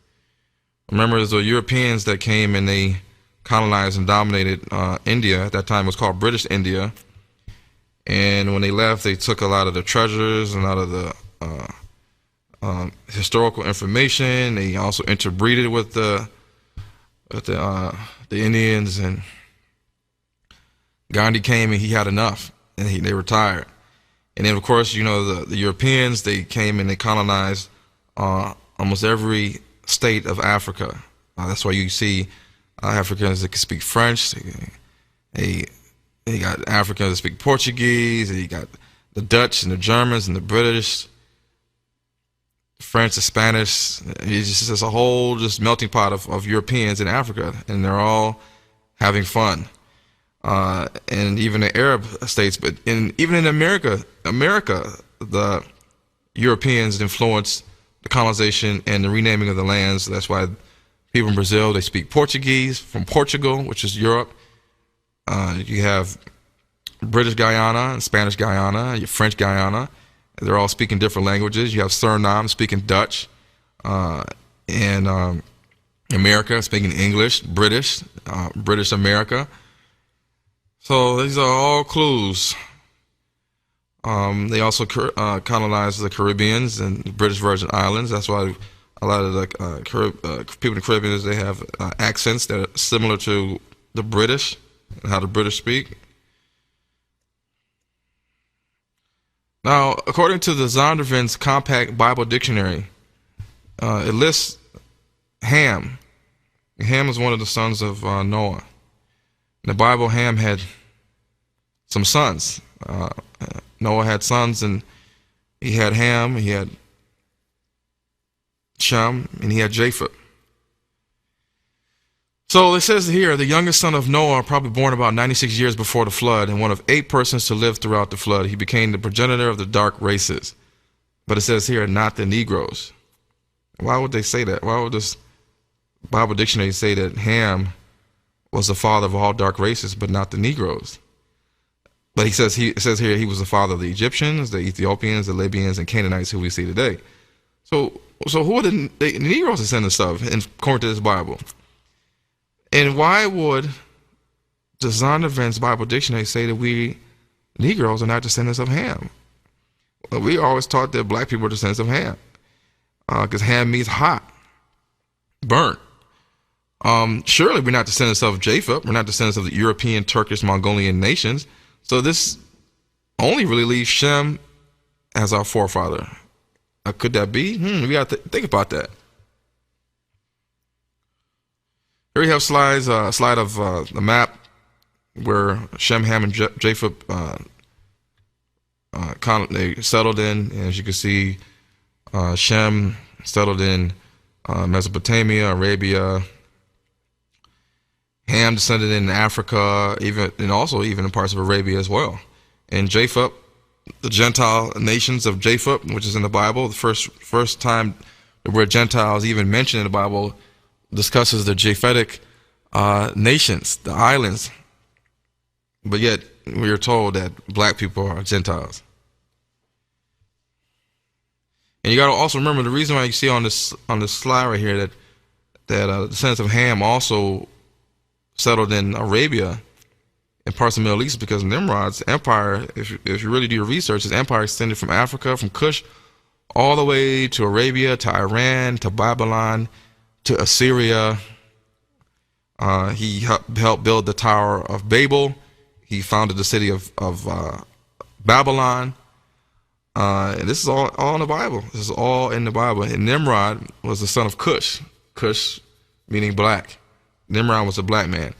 Remember, it was the Europeans that came and they colonized and dominated India. At that time, it was called British India. And when they left, they took a lot of the treasures and a lot of the historical information. They also interbreeded with the Indians. And Gandhi came and he had enough, and they retired. And then, of course, the Europeans, they came and they colonized almost every state of Africa. That's why you see Africans that can speak French. They got Africans that speak Portuguese. You got the Dutch and the Germans and the British, the French, the Spanish. It's just a whole melting pot of Europeans in Africa, and they're all having fun. And even the Arab states, but even in America, the Europeans influenced the colonization and the renaming of the lands. That's why people in Brazil, they speak Portuguese from Portugal, which is Europe. You have British Guyana and Spanish Guyana, you have French Guyana. They're all speaking different languages. You have Suriname speaking Dutch, and America speaking English, British America. So these are all clues. They also colonized the Caribbeans and the British Virgin Islands. That's why a lot of the people in the Caribbean, they have accents that are similar to the British and how the British speak. Now, according to the Zondervan's Compact Bible Dictionary, it lists Ham. Ham is one of the sons of Noah. In the Bible, Ham had some sons. Noah had sons, and he had Ham, he had Shem, and he had Japheth. So it says here, the youngest son of Noah, probably born about 96 years before the flood, and one of 8 persons to live throughout the flood. He became the progenitor of the dark races. But it says here, not the Negroes. Why would they say that? Why would this Bible dictionary say that Ham was the father of all dark races, but not the Negroes? But it says here he was the father of the Egyptians, the Ethiopians, the Libyans, and Canaanites who we see today. So who are the Negroes descendants of, according to this Bible? And why would the Zondervan's Bible Dictionary say that we Negroes are not descendants of Ham? Well, we always taught that black people are descendants of Ham, because Ham means hot, burnt. Surely we're not descendants of Japheth. We're not descendants of the European, Turkish, Mongolian nations. So this only really leaves Shem as our forefather. Could that be? We got to think about that. Here we have slides, a slide of the map where Shem, Ham, and Japheth they settled in. And as you can see, Shem settled in Mesopotamia, Arabia. Ham descended in Africa, and also in parts of Arabia as well. And Japheth, the Gentile nations of Japheth, which is in the Bible, the first time the word Gentile is even mentioned in the Bible, discusses the Japhetic nations, the islands. But yet we are told that black people are Gentiles. And you got to also remember the reason why you see on this slide right here that the descendants of Ham also settled in Arabia and parts of the Middle East, because Nimrod's empire, if you really do your research, his empire extended from Africa, from Kush, all the way to Arabia, to Iran, to Babylon, to Assyria. He helped build the Tower of Babel. He founded the city of Babylon. And this is all in the Bible. This is all in the Bible. And Nimrod was the son of Cush. Cush meaning black. Nimrod was a black man.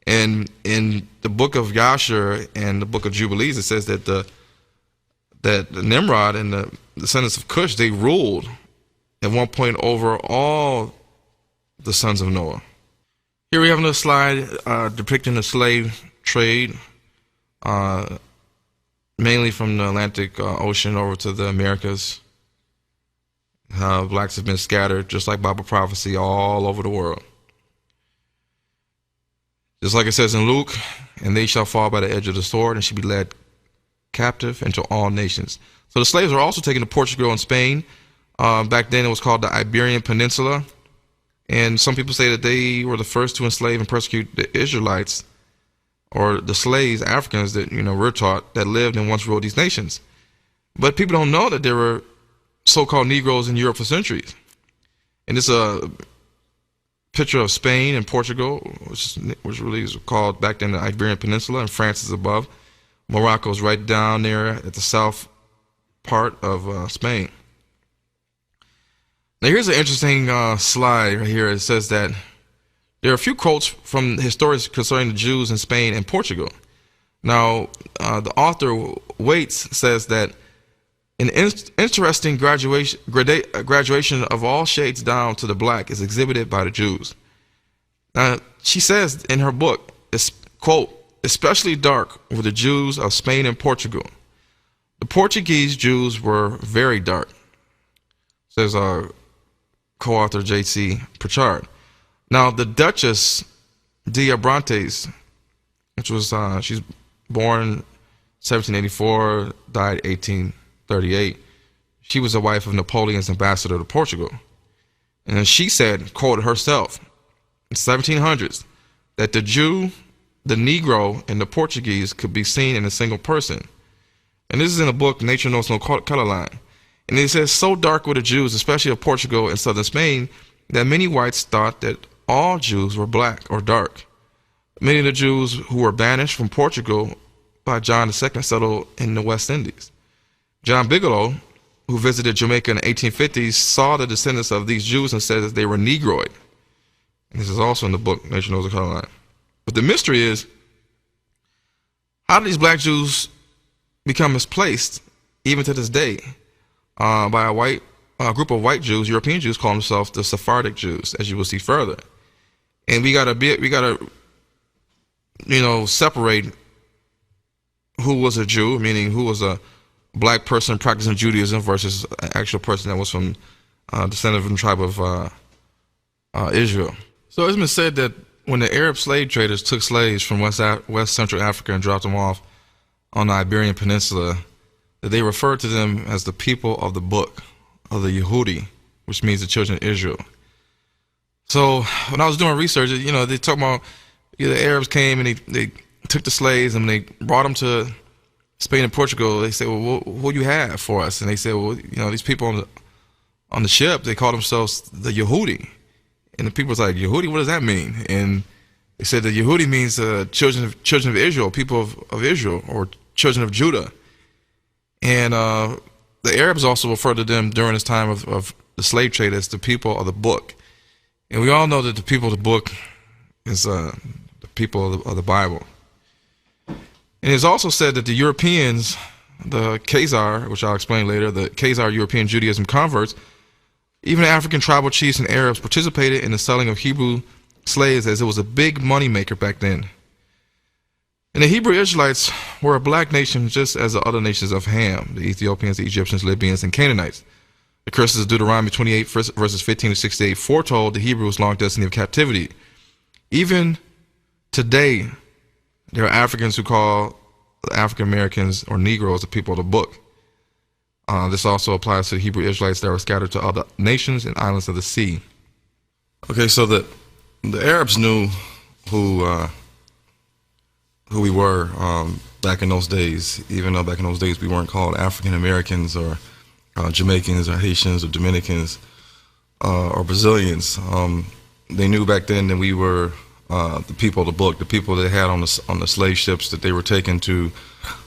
And in the book of Yashar and the book of Jubilees, it says that Nimrod and the descendants of Cush, they ruled at one point over all the sons of Noah. Here we have another slide depicting the slave trade, mainly from the Atlantic Ocean over to the Americas. How blacks have been scattered, just like Bible prophecy, all over the world. Just like it says in Luke, and they shall fall by the edge of the sword and shall be led captive into all nations. So the slaves were also taken to Portugal and Spain. Back then it was called the Iberian Peninsula. And some people say that they were the first to enslave and persecute the Israelites, or the slaves, Africans that we're taught, that lived and once ruled these nations. But people don't know that there were so-called Negroes in Europe for centuries. And it's a picture of Spain and Portugal, which really is called back then the Iberian Peninsula, and France is above. Morocco is right down there at the south part of Spain. Now here's an interesting slide right here. It says that there are a few quotes from historians concerning the Jews in Spain and Portugal. Now, the author Waits says that an interesting graduation of all shades down to the black is exhibited by the Jews. Now, she says in her book, quote, especially dark were the Jews of Spain and Portugal. The Portuguese Jews were very dark, says co-author J.C. Pritchard. Now, the Duchess de Abrantes, which was, she's born 1784, died 1838. She was the wife of Napoleon's ambassador to Portugal. And she said, quote herself, in 1700s, that the Jew, the Negro, and the Portuguese could be seen in a single person. And this is in a book, Nature Knows No Color Line. And it says, so dark were the Jews, especially of Portugal and southern Spain, that many whites thought that all Jews were black or dark. Many of the Jews who were banished from Portugal by John II settled in the West Indies. John Bigelow, who visited Jamaica in the 1850s, saw the descendants of these Jews and said that they were Negroid. And this is also in the book, Nation Knows the Color Line. But the mystery is, how did these black Jews become misplaced, even to this day, by a group of white Jews, European Jews, call themselves the Sephardic Jews, as you will see further. And we gotta separate who was a Jew, meaning who was a black person practicing Judaism, versus an actual person that was from descendant from the tribe of Israel. So it's been said that when the Arab slave traders took slaves from West Central Africa and dropped them off on the Iberian Peninsula, that they referred to them as the people of the book, of the Yehudi, which means the children of Israel. So when I was doing research, they talk about the Arabs came and they took the slaves and they brought them to Spain and Portugal. They said, well, what do you have for us? And they said, well, these people on the ship, they call themselves the Yehudi. And the people was like, Yehudi, what does that mean? And they said that Yehudi means children of Israel, people of Israel, or children of Judah. And the Arabs also referred to them during this time of the slave trade as the people of the book. And we all know that the people of the book is the people of the Bible. And it's also said that the Europeans, the Khazar, which I'll explain later, the Khazar European Judaism converts, even African tribal chiefs and Arabs participated in the selling of Hebrew slaves, as it was a big moneymaker back then. And the Hebrew Israelites were a black nation just as the other nations of Ham, the Ethiopians, the Egyptians, Libyans, and Canaanites. The curses of Deuteronomy 28 verses 15 to 68 foretold the Hebrews' long destiny of captivity. Even today, there are Africans who call African Americans or Negroes the people of the book. This also applies to the Hebrew Israelites that were scattered to other nations and islands of the sea. Okay, so the Arabs knew who we were back in those days, even though back in those days we weren't called African Americans or Jamaicans or Haitians or Dominicans or Brazilians. They knew back then that we were the people of the book, the people they had on the slave ships that they were taken to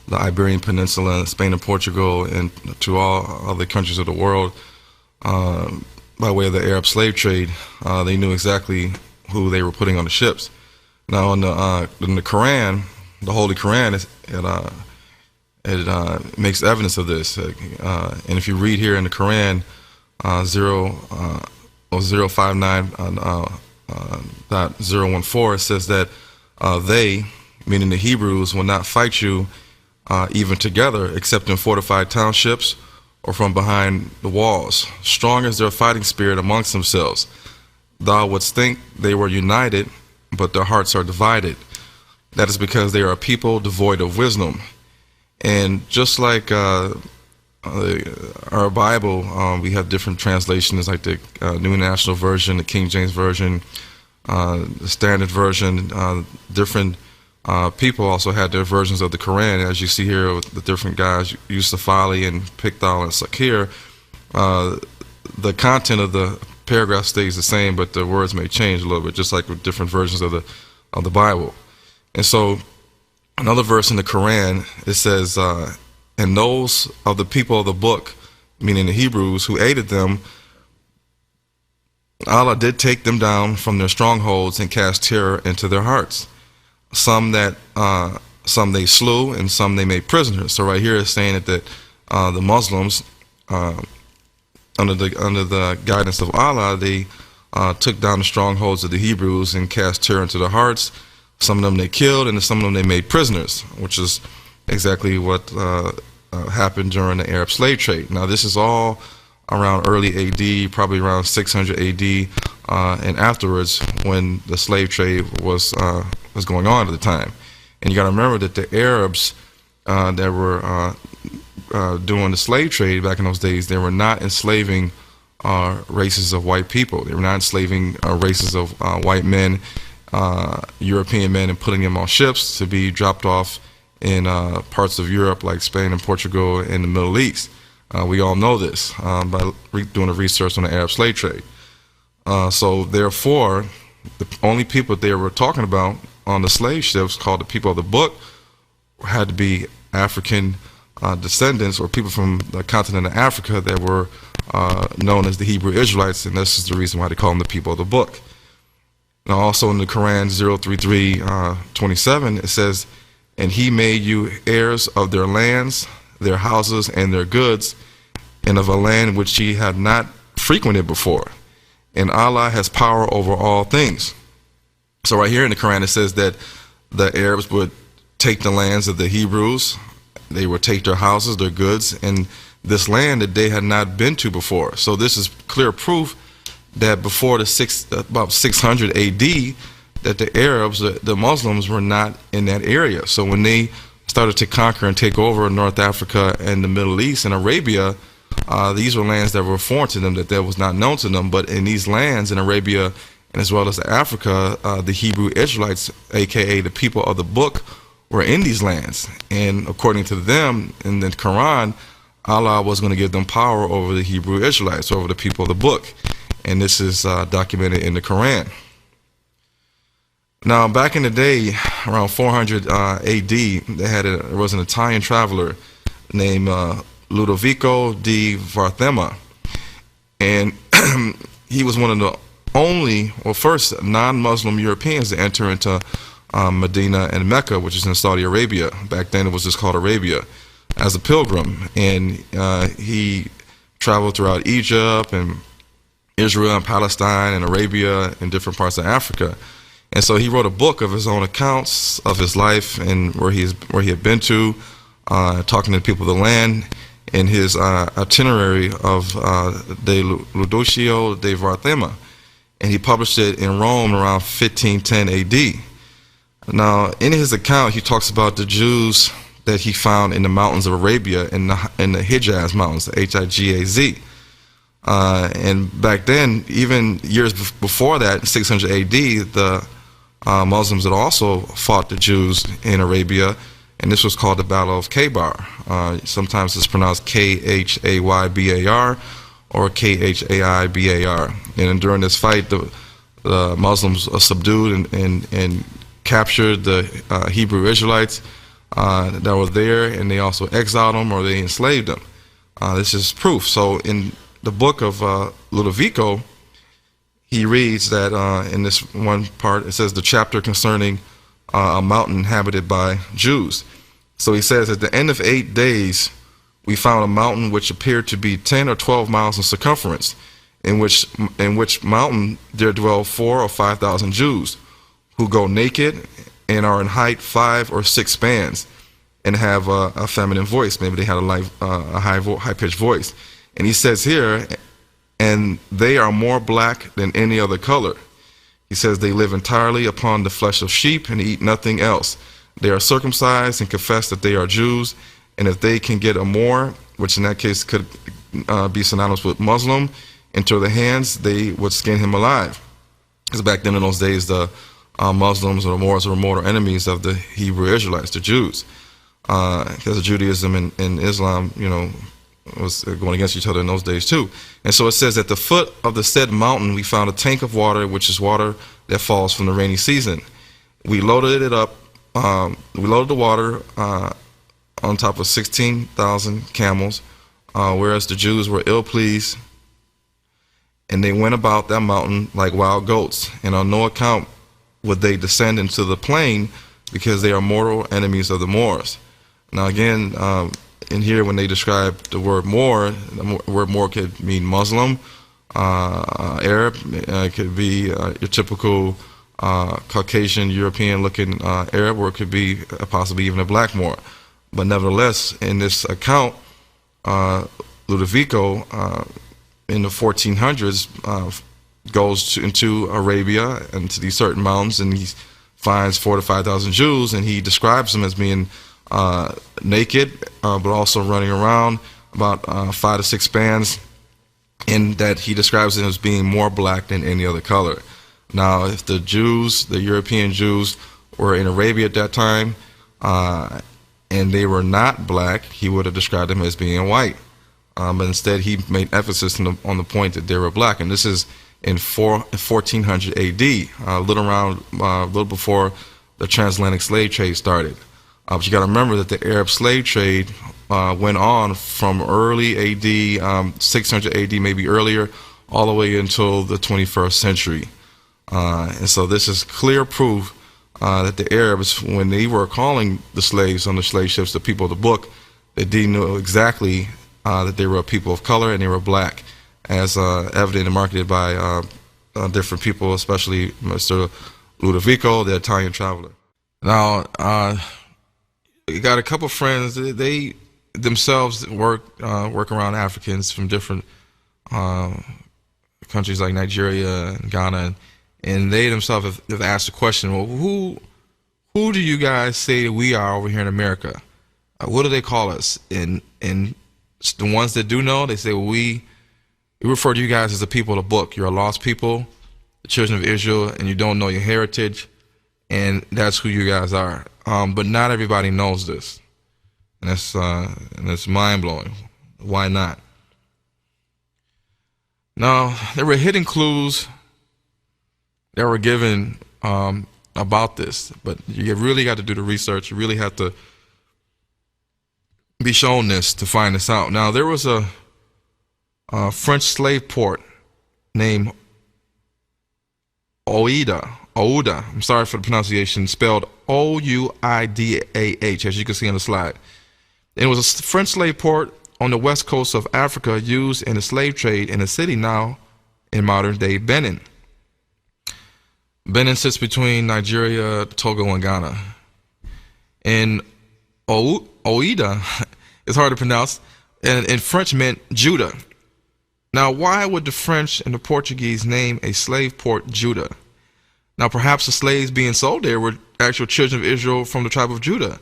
the Iberian Peninsula, Spain and Portugal, and to all other countries of the world by way of the Arab slave trade. They knew exactly who they were putting on the ships. Now, in the Quran, the Holy Quran, it makes evidence of this. And if you read here in the Quran, 059.014, it says that they, meaning the Hebrews, will not fight you even together, except in fortified townships or from behind the walls. Strong is their fighting spirit amongst themselves. Thou wouldst think they were united, but their hearts are divided. That is because they are a people devoid of wisdom. And just like our Bible, we have different translations, like the New International Version, the King James Version, the Standard Version. Different people also had their versions of the Quran. As you see here with the different guys, Yusuf Ali and Pickthall and Sakir, the content of the paragraph stays the same, but the words may change a little bit, just like with different versions of the Bible. And so another verse in the Quran, it says, and those of the people of the book, meaning the Hebrews, who aided them, Allah did take them down from their strongholds and cast terror into their hearts. Some they slew, and some they made prisoners. So right here it's saying that the Muslims, under the guidance of Allah, they took down the strongholds of the Hebrews and cast terror into their hearts. Some of them they killed, and some of them they made prisoners, which is exactly what happened during the Arab slave trade. Now, this is all around early AD, probably around 600 AD, and afterwards, when the slave trade was going on at the time. And you got to remember that the Arabs that were doing the slave trade back in those days, they were not enslaving races of white people. They were not enslaving races of white men, European men, and putting them on ships to be dropped off in parts of Europe like Spain and Portugal and the Middle East. We all know this by doing the research on the Arab slave trade. So therefore, the only people they were talking about on the slave ships, called the people of the book, had to be African descendants or people from the continent of Africa that were known as the Hebrew Israelites, and this is the reason why they call them the people of the book. Now, also in the Quran 033:27, it says, and he made you heirs of their lands, their houses, and their goods, and of a land which ye had not frequented before. And Allah has power over all things. So right here in the Quran it says that the Arabs would take the lands of the Hebrews, they would take their houses, their goods, and this land that they had not been to before. So this is clear proof that before about 600 AD, that the Arabs, the Muslims, were not in that area. So when they started to conquer and take over North Africa and the Middle East and Arabia, these were lands that were foreign to them, that was not known to them. But in these lands in Arabia and as well as Africa, the Hebrew Israelites, aka the people of the book, were in these lands. And according to them, in the Quran, Allah was going to give them power over the Hebrew Israelites, over the people of the book. And this is documented in the Quran. Now, back in the day, around 400 AD, there was an Italian traveler named Ludovico di Varthema, and he was one of the first non-Muslim Europeans to enter into Medina and Mecca, which is in Saudi Arabia. Back then it was just called Arabia, as a pilgrim. And he traveled throughout Egypt and Israel and Palestine and Arabia and different parts of Africa. And so he wrote a book of his own accounts of his life and where he had been to, talking to the people of the land, in his itinerary of De Ludocio de Varthema. And he published it in Rome around 1510 AD. Now, in his account, he talks about the Jews that he found in the mountains of Arabia, in the Hijaz Mountains, the Higaz. And back then, even years before that, 600 AD, the Muslims had also fought the Jews in Arabia, and this was called the Battle of Khaybar. Sometimes it's pronounced Khaybar or Khaibar. And during this fight, the Muslims subdued and captured the Hebrew Israelites that were there, and they also exiled them or they enslaved them. This is proof. So in the book of Ludovico, he reads that in this one part, it says the chapter concerning a mountain inhabited by Jews. So he says, at the end of 8 days, we found a mountain which appeared to be 10 or 12 miles in circumference, in which mountain there dwell 4,000 or 5,000 Jews, who go naked and are in height 5 or 6 spans, and have a feminine voice. Maybe they had a high-pitched voice. And he says here, and they are more black than any other color. He says they live entirely upon the flesh of sheep and eat nothing else. They are circumcised and confess that they are Jews, and if they can get a Moor, which in that case could be synonymous with Muslim, into their hands, they would skin him alive. Because back then in those days, the Muslims or the Moors were mortal enemies of the Hebrew Israelites, the Jews. Because Judaism and Islam, was going against each other in those days too. And so it says, at the foot of the said mountain, we found a tank of water, which is water that falls from the rainy season. We loaded it up. We loaded the water on top of 16,000 camels, whereas the Jews were ill-pleased, and they went about that mountain like wild goats. And on no account would they descend into the plain, because they are mortal enemies of the Moors. Now again, in here, when they describe the word Moor, the word Moor could mean Muslim, Arab. It could be your typical Caucasian, European-looking Arab, or it could be possibly even a black Moor. But nevertheless, in this account, Ludovico in the 1400s goes into Arabia and to these certain mountains, and he finds 4,000 to 5,000 Jews, and he describes them as being naked, but also running around about 5 to 6 spans, in that he describes them as being more black than any other color. Now, if the Jews, the European Jews, were in Arabia at that time, and they were not black, he would have described them as being white. But instead, he made emphasis on the point that they were black, and this is in 1400 AD, a little before the transatlantic slave trade started. But you got to remember that the Arab slave trade went on from early AD, 600 AD, maybe earlier, all the way until the 21st century. And so this is clear proof that the Arabs, when they were calling the slaves on the slave ships, the people of the book, that they knew exactly that they were a people of color and they were black, as evident and marketed by different people, especially Mr. Ludovico, the Italian traveler. Now, you got a couple friends. They themselves work around Africans from different countries like Nigeria and Ghana, and they themselves have asked the question: well, who do you guys say we are over here in America? What do they call us? And the ones that do know, they say, well, we refer to you guys as the people of the book. You're a lost people, the children of Israel, and you don't know your heritage, and that's who you guys are. But not everybody knows this, and that's mind-blowing. Why not? Now, there were hidden clues that were given about this, but you really got to do the research. You really have to be shown this to find this out. Now, there was a French slave port named Ouida. I'm sorry for the pronunciation. Spelled Ouidah, as you can see on the slide. It was a French slave port on the west coast of Africa used in the slave trade in a city now in modern-day Benin. Benin sits between Nigeria, Togo, and Ghana. And Ouida is hard to pronounce, and in French meant Judah. Now, why would the French and the Portuguese name a slave port Judah? Now, perhaps the slaves being sold there were actual children of Israel from the tribe of Judah,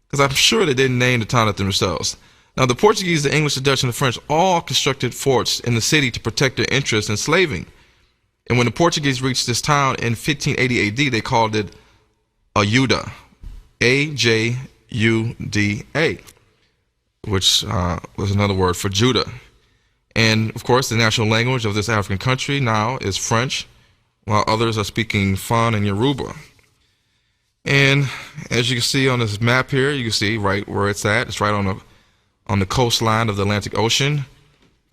because I'm sure they didn't name the town after themselves. Now, the Portuguese, the English, the Dutch, and the French all constructed forts in the city to protect their interests in slaving. And when the Portuguese reached this town in 1580 AD, they called it Ajuda, Ajuda, which was another word for Judah. And, of course, the national language of this African country now is French, while others are speaking Fon and Yoruba. And as you can see on this map here, you can see right where it's at. It's right on the coastline of the Atlantic Ocean,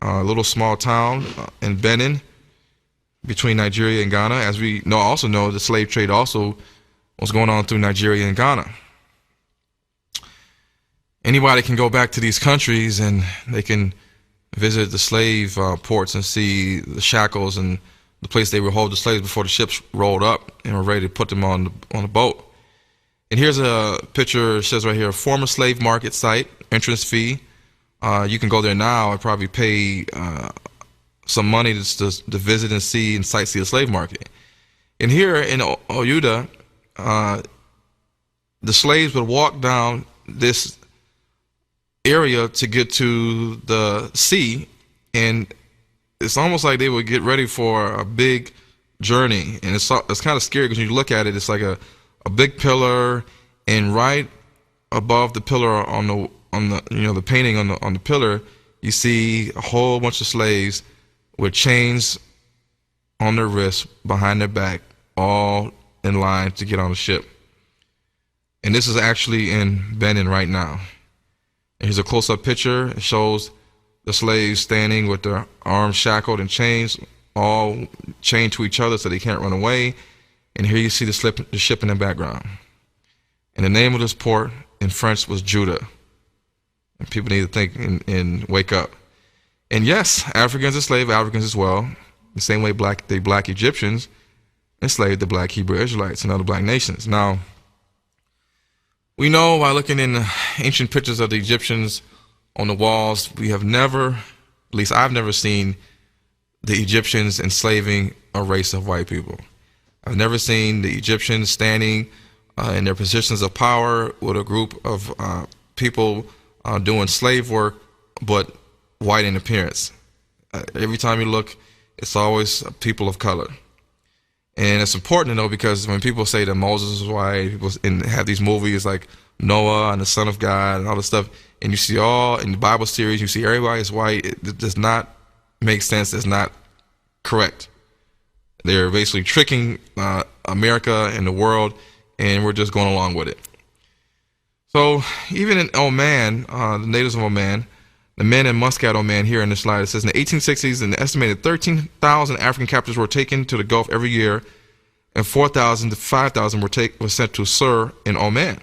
a little small town in Benin, between Nigeria and Ghana. As we also know, the slave trade also was going on through Nigeria and Ghana. Anybody can go back to these countries and they can visit the slave ports and see the shackles and the place they would hold the slaves before the ships rolled up and were ready to put them on the boat. And here's a picture. It says right here, former slave market site, entrance fee. You can go there now and probably pay some money to visit and see and sightsee the slave market. And here in Ouida, the slaves would walk down this area to get to the sea, and it's almost like they would get ready for a big journey. And it's kind of scary because when you look at it, it's like a big pillar, and right above the pillar on the the painting on the pillar, you see a whole bunch of slaves with chains on their wrists behind their back, all in line to get on the ship. And this is actually in Benin right now. And here's a close-up picture. It shows the slaves standing with their arms shackled and chains, all chained to each other so they can't run away. And here you see the ship in the background. And the name of this port in French was Judah. And people need to think and wake up. And yes, Africans enslaved Africans as well. The same way black Egyptians enslaved the black Hebrew Israelites and other black nations. Now, we know by looking in the ancient pictures of the Egyptians on the walls, we have never, at least I've never seen the Egyptians enslaving a race of white people. I've never seen the Egyptians standing in their positions of power with a group of people doing slave work, but white in appearance. Every time you look, it's always people of color. And it's important to know, because when people say that Moses is white, people have these movies like Noah and the Son of God and all this stuff, and you see all in the Bible series, you see everybody is white. It does not make sense. It's not correct. They're basically tricking America and the world, and we're just going along with it. So even in Oman, the natives of Oman, the men in Muscat, Oman, here in the slide, it says in the 1860s, an estimated 13,000 African captives were taken to the Gulf every year, and 4,000 to 5,000 were sent to Sur in Oman.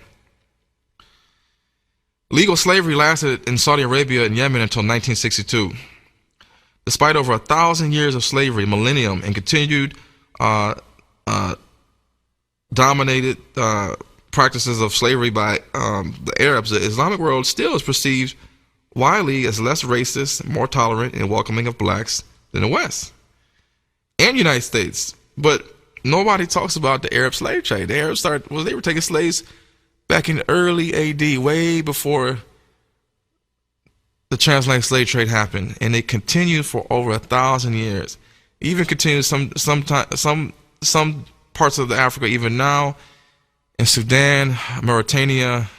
Legal slavery lasted in Saudi Arabia and Yemen until 1962. Despite over 1,000 years of slavery, millennium, and continued dominated practices of slavery by the Arabs, the Islamic world still is perceived widely as less racist, more tolerant, and welcoming of blacks than the West and United States. But nobody talks about the Arab slave trade. The Arabs they were taking slaves back in early AD, way before the transatlantic slave trade happened, and it continued for over 1,000 years. Even continues some parts of Africa, even now in Sudan, Mauritania.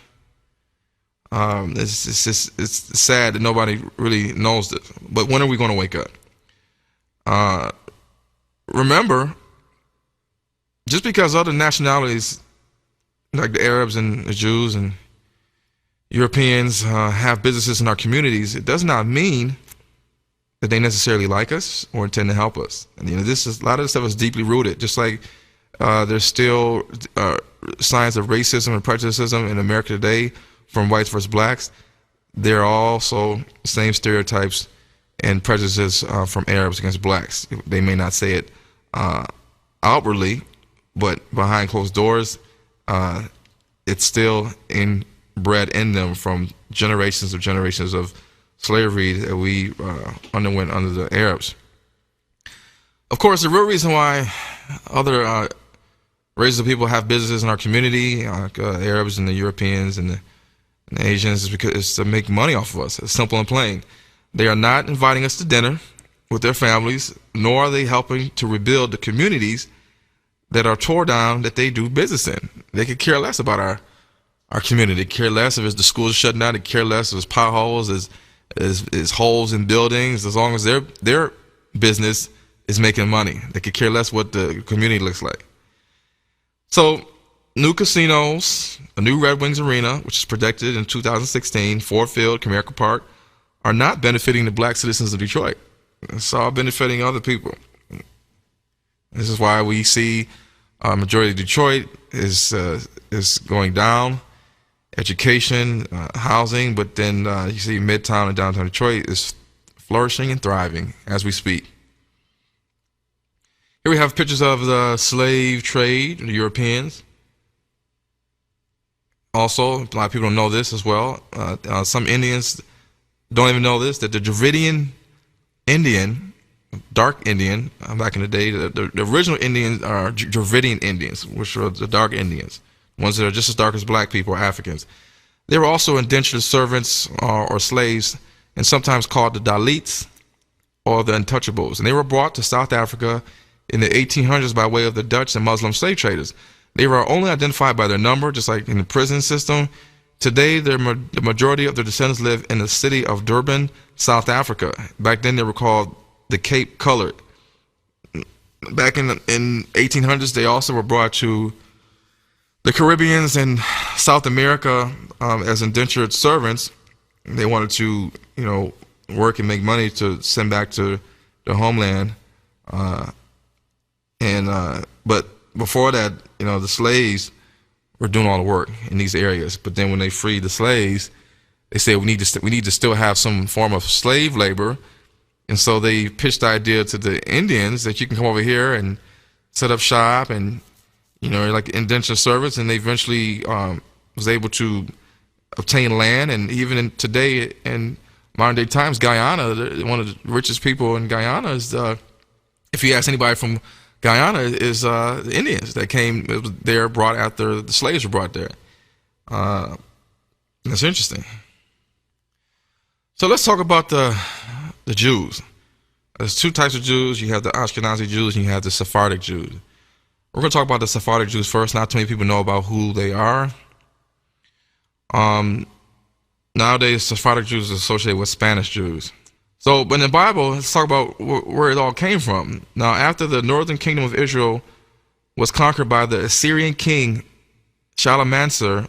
It's sad that nobody really knows this. But when are we going to wake up? Remember, just because other nationalities like the Arabs and the Jews and Europeans have businesses in our communities, it does not mean that they necessarily like us or intend to help us. And this is a lot of this stuff is deeply rooted. Just like there's still signs of racism and prejudice in America today from whites versus blacks. There are also the same stereotypes and prejudices from Arabs against blacks. They may not say it outwardly, but behind closed doors, it's still inbred in them from generations of slavery that we underwent under the Arabs. Of course, the real reason why other races of people have businesses in our community, like Arabs and the Europeans and the Asians, is because it's to make money off of us. It's simple and plain. They are not inviting us to dinner with their families, nor are they helping to rebuild the communities that are tore down that they do business in. They could care less about our community. They care less if it's the schools shutting down. They care less if it's potholes, as holes in buildings, as long as their business is making money. They could care less what the community looks like. So, new casinos, a new Red Wings arena, which is projected in 2016, Ford Field, Comerica Park, are not benefiting the black citizens of Detroit. It's all benefiting other people. This is why we see majority of Detroit is going down, education, housing, but then you see Midtown and downtown Detroit is flourishing and thriving as we speak. Here we have pictures of the slave trade, the Europeans. Also, a lot of people don't know this as well. Some Indians don't even know this, that the Dravidian Indian, dark Indian, back in the day, the original Indians are Dravidian Indians, which are the dark Indians, ones that are just as dark as black people or Africans. They were also indentured servants or slaves, and sometimes called the Dalits or the Untouchables. And they were brought to South Africa in the 1800s by way of the Dutch and Muslim slave traders. They were only identified by their number, just like in the prison system. Today, the majority of their descendants live in the city of Durban, South Africa. Back then, they were called the Cape Colored. Back in 1800s, they also were brought to the Caribbeans and South America as indentured servants. They wanted to, work and make money to send back to their homeland. But before that, the slaves were doing all the work in these areas. But then when they freed the slaves, they said we need to still have some form of slave labor. And so they pitched the idea to the Indians that you can come over here and set up shop and, like indentured servants. And they eventually was able to obtain land. And even today in modern day times, Guyana, one of the richest people in Guyana is, if you ask anybody from Guyana, is the Indians that came there, brought after the slaves were brought there. That's interesting. So let's talk about the Jews. There's two types of Jews. You have the Ashkenazi Jews and you have the Sephardic Jews. We're going to talk about the Sephardic Jews first. Not too many people know about who they are. Nowadays, Sephardic Jews are associated with Spanish Jews. So, but in the Bible, let's talk about where it all came from. Now, after the northern kingdom of Israel was conquered by the Assyrian king Shalmaneser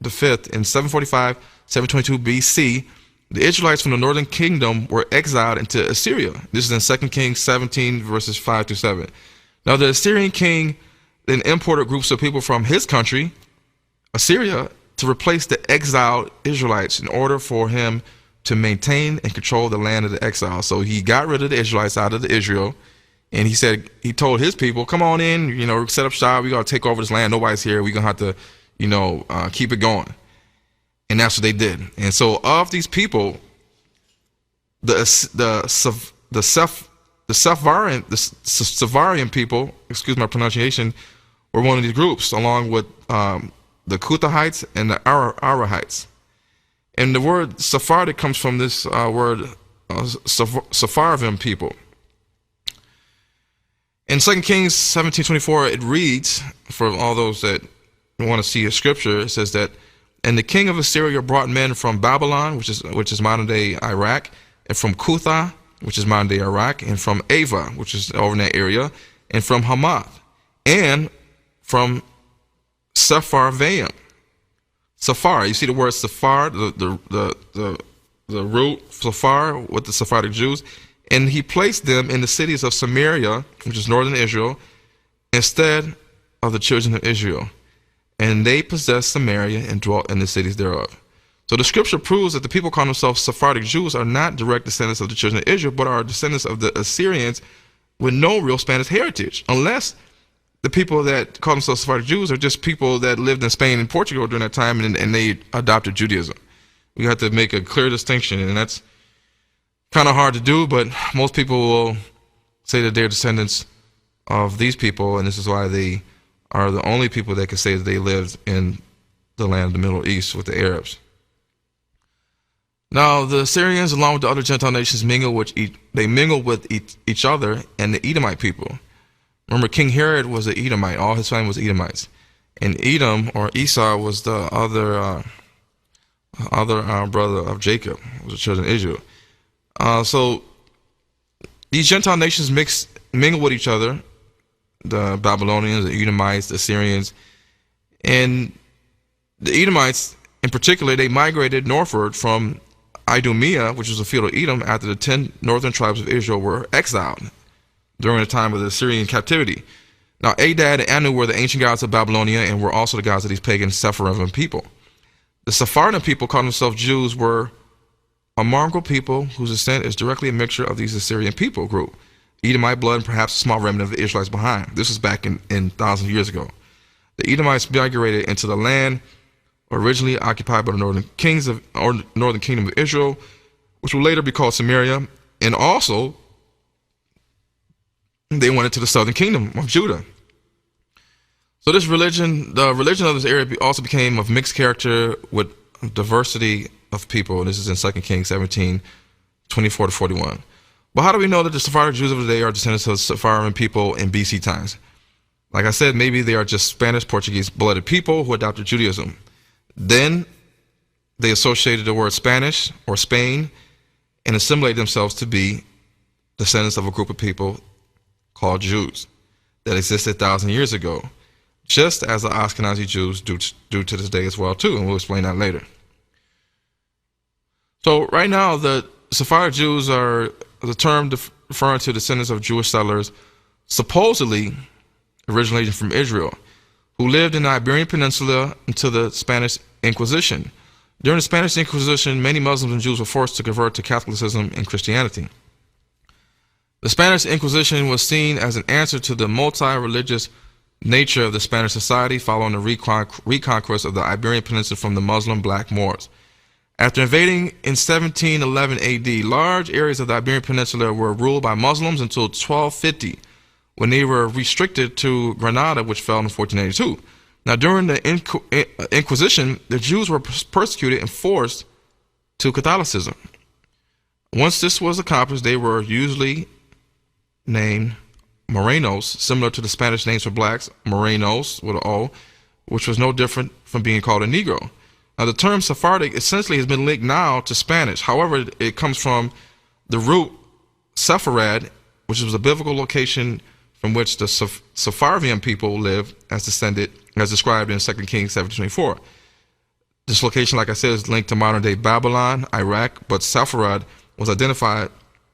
V in 745, 722 BC, the Israelites from the northern kingdom were exiled into Assyria. This is in 2 Kings 17, verses 5 to 7. Now, the Assyrian king then imported groups of people from his country, Assyria, to replace the exiled Israelites in order for him to maintain and control the land of the exile. So he got rid of the Israelites out of Israel, and he told his people, come on in, set up shop, we got to take over this land, nobody's here, we're going to have to, keep it going. And that's what they did. And so of these people, the Sephardian people, excuse my pronunciation, were one of these groups, along with the Kuthites and the Arahites. And the word Sephardic comes from this word Sephardim people. In 2 Kings 17:24, it reads, for all those that want to see a scripture, it says that, and the king of Assyria brought men from Babylon, which is modern day Iraq, and from Cutha, which is modern day Iraq, and from Ava, which is over in that area, and from Hamath, and from Sepharvaim. Sephar, you see the word Sephar, the root Sephar with the Sephardic Jews, and he placed them in the cities of Samaria, which is northern Israel, instead of the children of Israel. And they possessed Samaria and dwelt in the cities thereof. So the scripture proves that the people calling themselves Sephardic Jews are not direct descendants of the children of Israel, but are descendants of the Assyrians with no real Spanish heritage, unless the people that call themselves Sephardic Jews are just people that lived in Spain and Portugal during that time, and they adopted Judaism. We have to make a clear distinction, and that's kind of hard to do, but most people will say that they're descendants of these people, and this is why they are the only people that can say that they lived in the land of the Middle East with the Arabs. Now, the Assyrians, along with the other Gentile nations, mingled with each other and the Edomite people. Remember, King Herod was an Edomite. All his family was Edomites. And Edom, or Esau, was the other brother of Jacob, was the children of Israel. So these Gentile nations mingle with each other, the Babylonians, the Edomites, the Assyrians, and the Edomites in particular, they migrated northward from Idumea, which was a field of Edom, after the 10 northern tribes of Israel were exiled during the time of the Assyrian captivity. Now, Adad and Anu were the ancient gods of Babylonia and were also the gods of these pagan Sephardim people. The Sephardim people, calling themselves Jews, were a mongrel people whose descent is directly a mixture of these Assyrian people group, Edomite blood, and perhaps a small remnant of the Israelites behind. This was back in thousands of years ago. The Edomites migrated into the land originally occupied by the northern kingdom of Israel, which will later be called Samaria, and also they went into the southern kingdom of Judah. So this religion, the religion of this area, also became of mixed character with diversity of people. This is in 2 Kings 17:24-41. But how do we know that the Sephardic Jews of today are descendants of Sephardim people in BC times? Like I said, maybe they are just Spanish, Portuguese blooded people who adopted Judaism. Then they associated the word Spanish or Spain and assimilated themselves to be descendants of a group of people called Jews that existed 1,000 years ago, just as the Ashkenazi Jews do to this day as well too, and we'll explain that later. So right now, the Sephardic Jews are the term referring to descendants of Jewish settlers supposedly originating from Israel, who lived in the Iberian Peninsula until the Spanish Inquisition. During the Spanish Inquisition, many Muslims and Jews were forced to convert to Catholicism and Christianity. The Spanish Inquisition was seen as an answer to the multi-religious nature of the Spanish society following the reconquest of the Iberian Peninsula from the Muslim Black Moors. After invading in 1711 AD, large areas of the Iberian Peninsula were ruled by Muslims until 1250, when they were restricted to Granada, which fell in 1482. Now, during the Inquisition, the Jews were persecuted and forced to Catholicism. Once this was accomplished, they were usually named Morenos, similar to the Spanish names for blacks, Morenos with an O, which was no different from being called a Negro. Now, the term Sephardic essentially has been linked now to Spanish. However, it comes from the root Sepharad, which was a biblical location from which the Sephardian people lived, as described in 2 Kings 17:24. This location, like I said, is linked to modern-day Babylon, Iraq, but Sepharad was identified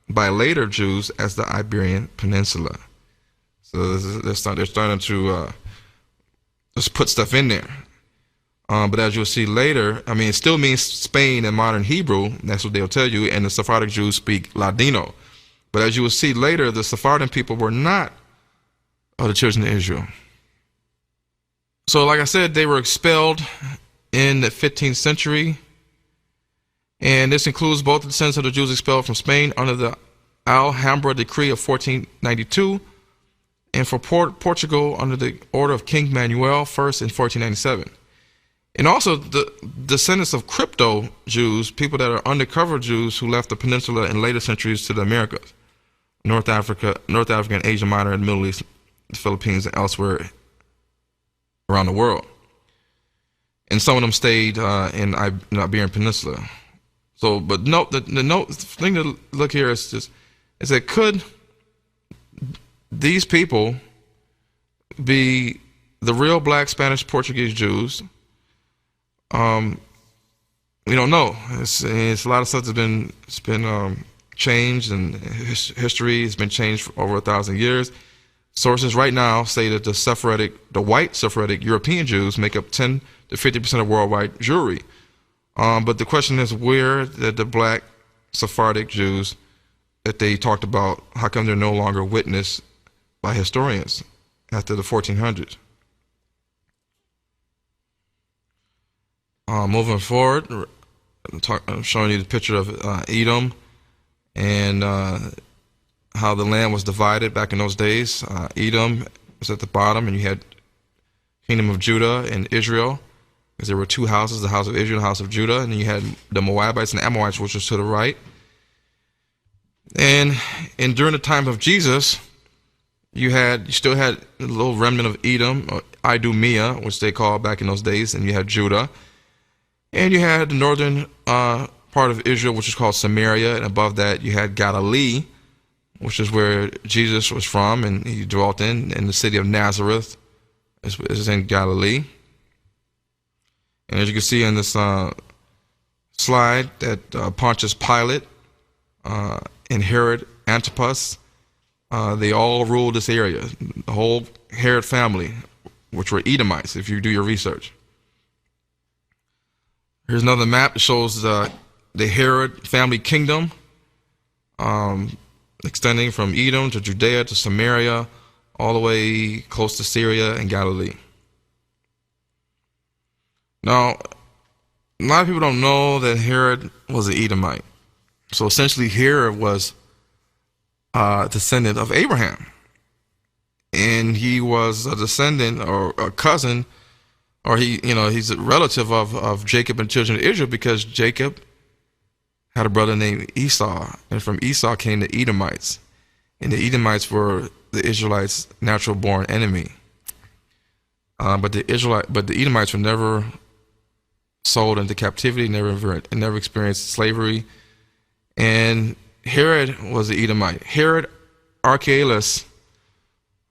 by later Jews as the Iberian Peninsula. So they're starting to just put stuff in there. But as you'll see later, I mean, it still means Spain in modern Hebrew. That's what they'll tell you. And the Sephardic Jews speak Ladino. But as you will see later, the Sephardian people were not the children of Israel. So like I said, they were expelled in the 15th century. And this includes both the descendants of the Jews expelled from Spain under the Alhambra Decree of 1492, and for Portugal under the order of King Manuel I in 1497. And also the descendants of crypto Jews, people that are undercover Jews who left the peninsula in later centuries to the Americas, North Africa and Asia Minor and Middle East, the Philippines, and elsewhere around the world. And some of them stayed in the Iberian Peninsula. So, but note the thing to look here is that could these people be the real black Spanish Portuguese Jews we don't know. It's a lot of stuff that's been changed, and history has been changed for over 1,000 years. Sources right now say that the white Sephardic European Jews make up 10 to 50% of worldwide Jewry. But the question is, where did the black Sephardic Jews that they talked about, how come they're no longer witnessed by historians after the 1400s? Moving forward, I'm showing you the picture of Edom and how the land was divided back in those days. Edom was at the bottom, and you had Kingdom of Judah and Israel, because there were two houses, the house of Israel and the house of Judah, and then you had the Moabites and the Amorites, which was to the right. And during the time of Jesus, you still had a little remnant of Edom, or Idumea, which they called back in those days, and you had Judah. And you had the northern part of Israel, which is called Samaria, and above that you had Galilee, which is where Jesus was from, and he dwelt in the city of Nazareth is in Galilee. And as you can see in this slide, that Pontius Pilate and Herod Antipas, they all ruled this area, the whole Herod family, which were Edomites, if you do your research. Here's another map that shows the Herod family kingdom, extending from Edom to Judea to Samaria, all the way close to Syria and Galilee. Now, a lot of people don't know that Herod was an Edomite. So essentially, Herod was a descendant of Abraham. And he was a descendant or a cousin, or he's a relative of Jacob and children of Israel, because Jacob had a brother named Esau, and from Esau came the Edomites, and the Edomites were the Israelites' natural-born enemy. But the Edomites were never sold into captivity, never experienced slavery, and Herod was the Edomite. Herod Archelaus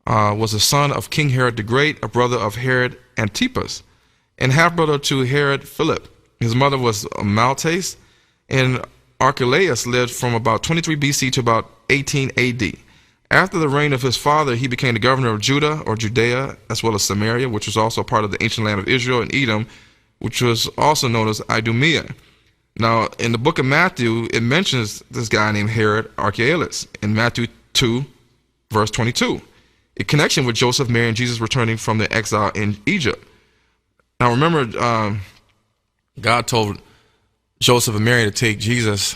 was a son of King Herod the Great, a brother of Herod Antipas, and half-brother to Herod Philip. His mother was Maltase, and Archelaus lived from about 23 BC to about 18 AD. After the reign of his father, he became the governor of Judah, or Judea, as well as Samaria, which was also part of the ancient land of Israel, and Edom, which was also known as Idumea. Now, in the book of Matthew, it mentions this guy named Herod Archelaus in Matthew 2, verse 22, in connection with Joseph, Mary, and Jesus returning from their exile in Egypt. Now, remember, God told Joseph and Mary to take Jesus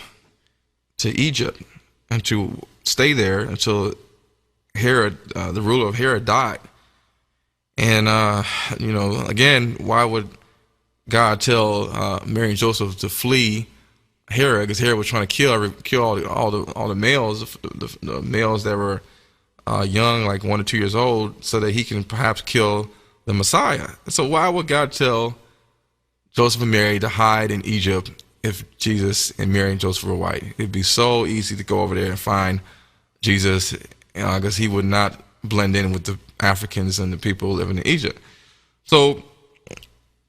to Egypt and to stay there until Herod, the ruler of Herod, died. And, again, why would God tell Mary and Joseph to flee Herod? Because Herod was trying to kill all the males, the males that were young, like 1 or 2 years old, so that he can perhaps kill the Messiah. So why would God tell Joseph and Mary to hide in Egypt if Jesus and Mary and Joseph were white? It'd be so easy to go over there and find Jesus, because he would not blend in with the Africans and the people living in Egypt. So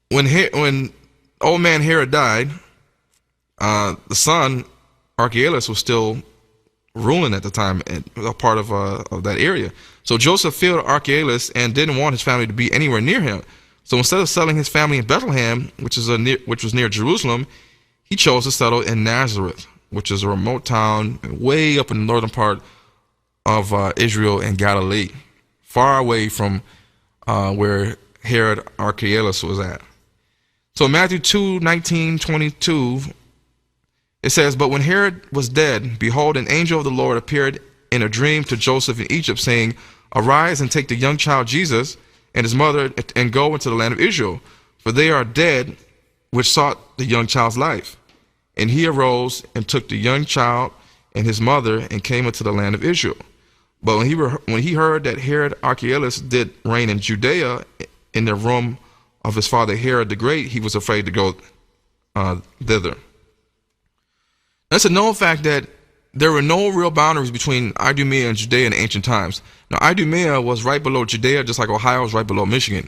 when old man Herod died, the son Archelaus was still ruling at the time, and a part of that area. So Joseph feared Archelaus and didn't want his family to be anywhere near him. So instead of settling his family in Bethlehem, which was near Jerusalem, he chose to settle in Nazareth, which is a remote town way up in the northern part of Israel and Galilee, far away from where Herod Archelaus was at. So Matthew 2:19-22, it says, "But when Herod was dead, behold, an angel of the Lord appeared in a dream to Joseph in Egypt, saying, Arise and take the young child Jesus and his mother and go into the land of Israel, for they are dead which sought the young child's life. And he arose and took the young child and his mother and came into the land of Israel. But when he heard that Herod Archelaus did reign in Judea in the room of his father Herod the Great, he was afraid to go thither." That's a known fact that there were no real boundaries between Idumea and Judea in ancient times. Now, Idumea was right below Judea, just like Ohio was right below Michigan.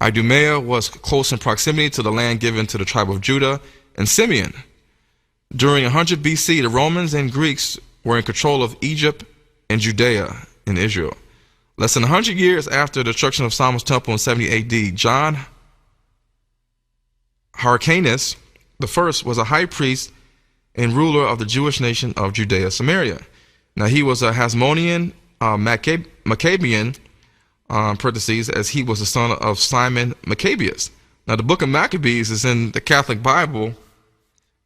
Idumea was close in proximity to the land given to the tribe of Judah, and Simeon. During 100 BC, the Romans and Greeks were in control of Egypt and Judea in Israel. Less than 100 years after the destruction of Solomon's temple in 70 AD, John Hyrcanus I was a high priest and ruler of the Jewish nation of Judea Samaria. Now he was a Hasmonean Maccabean, parentheses, as he was the son of Simon Maccabeus. Now the book of Maccabees is in the Catholic Bible.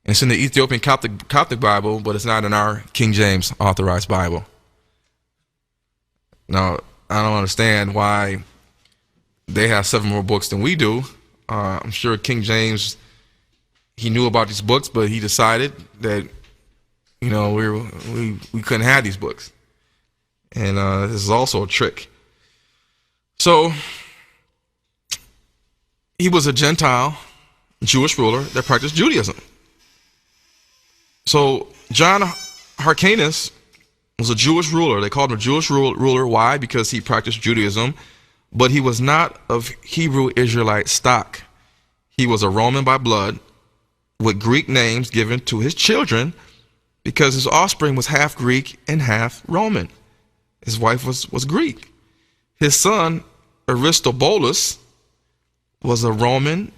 It's in the Ethiopian Coptic Bible, but it's not in our King James authorized Bible. Now, I don't understand why they have 7 more books than we do. I'm sure King James, he knew about these books, but he decided that, you know, we couldn't have these books. And this is also a trick. So, he was a Gentile Jewish ruler that practiced Judaism. So, John Hyrcanus was a Jewish ruler. They called him a Jewish ruler. Why? Because he practiced Judaism, but he was not of Hebrew Israelite stock. He was a Roman by blood with Greek names given to his children because his offspring was half Greek and half Roman. His wife was Greek. His son, Aristobulus, was a Roman/Greek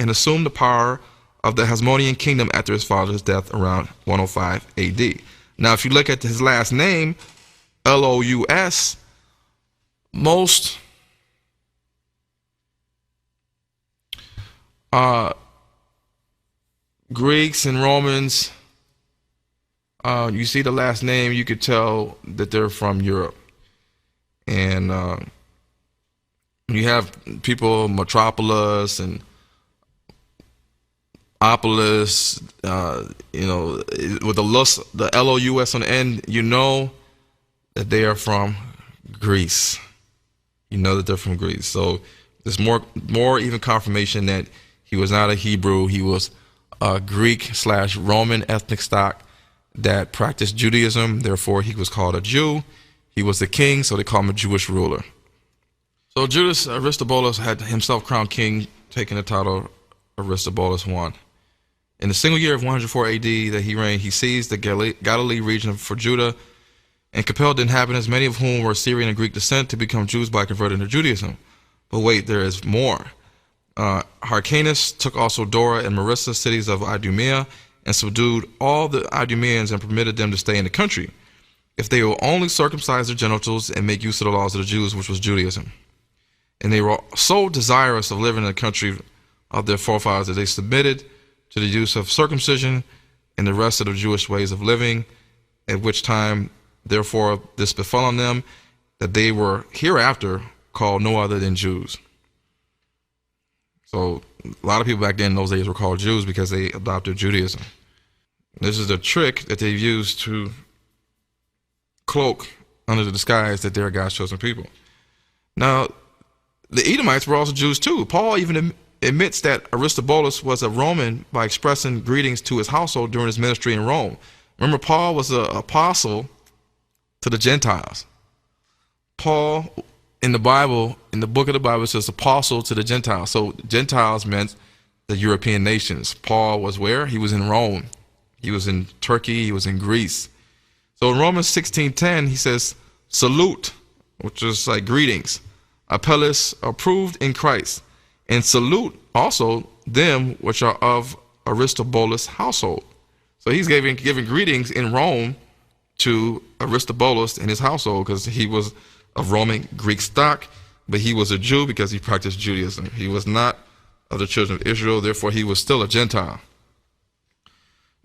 and assumed the power of the Hasmonean kingdom after his father's death around 105 AD. Now, if you look at his last name, Lous, most Greeks and Romans, you see the last name, you could tell that they're from Europe. And you have people, Metropolis and Opolis, you know, with the Lous on the end, you know that they are from Greece. You know that they're from Greece. So there's more even confirmation that he was not a Hebrew. He was a Greek/Roman ethnic stock that practiced Judaism. Therefore, he was called a Jew. He was the king, so they call him a Jewish ruler. So Judas Aristobulus had himself crowned king, taking the title Aristobulus I. In the single year of 104 AD that he reigned, he seized the Galilee region for Judah and compelled the inhabitants, many of whom were Syrian and Greek descent, to become Jews by converting to Judaism. But wait, there is more. Hyrcanus took also Dora and Marissa, cities of Idumea, and subdued all the Idumeans and permitted them to stay in the country, if they will only circumcise their genitals and make use of the laws of the Jews, which was Judaism. And they were so desirous of living in the country of their forefathers that they submitted to the use of circumcision and the rest of the Jewish ways of living, at which time, therefore, this befell on them, that they were hereafter called no other than Jews. So a lot of people back then in those days were called Jews because they adopted Judaism. This is the trick that they've used to cloak under the disguise that they're God's chosen people. Now, the Edomites were also Jews too. Paul even admits that Aristobulus was a Roman by expressing greetings to his household during his ministry in Rome. Remember, Paul was an apostle to the Gentiles. Paul, in the Bible, in the book of the Bible, says apostle to the Gentiles. So Gentiles meant the European nations. Paul was where? He was in Rome. He was in Turkey. He was in Greece. So in Romans 16:10, he says, salute, which is like greetings, apelles, approved in Christ, and salute also them which are of Aristobulus' household. So he's giving greetings in Rome to Aristobulus and his household because he was of Roman Greek stock, but he was a Jew because he practiced Judaism. He was not of the children of Israel, therefore he was still a Gentile.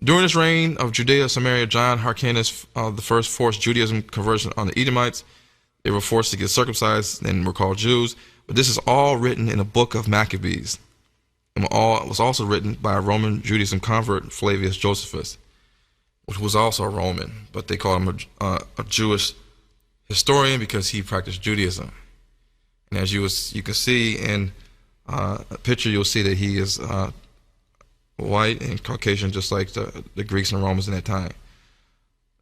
During his reign of Judea, Samaria, John Hyrcanus the first forced Judaism conversion on the Edomites. They were forced to get circumcised and were called Jews. But this is all written in the book of Maccabees. And it was also written by a Roman Judaism convert, Flavius Josephus, which was also a Roman, but they call him a Jewish historian because he practiced Judaism. And as you can see in a picture, you'll see that he is white and Caucasian, just like the Greeks and Romans in that time.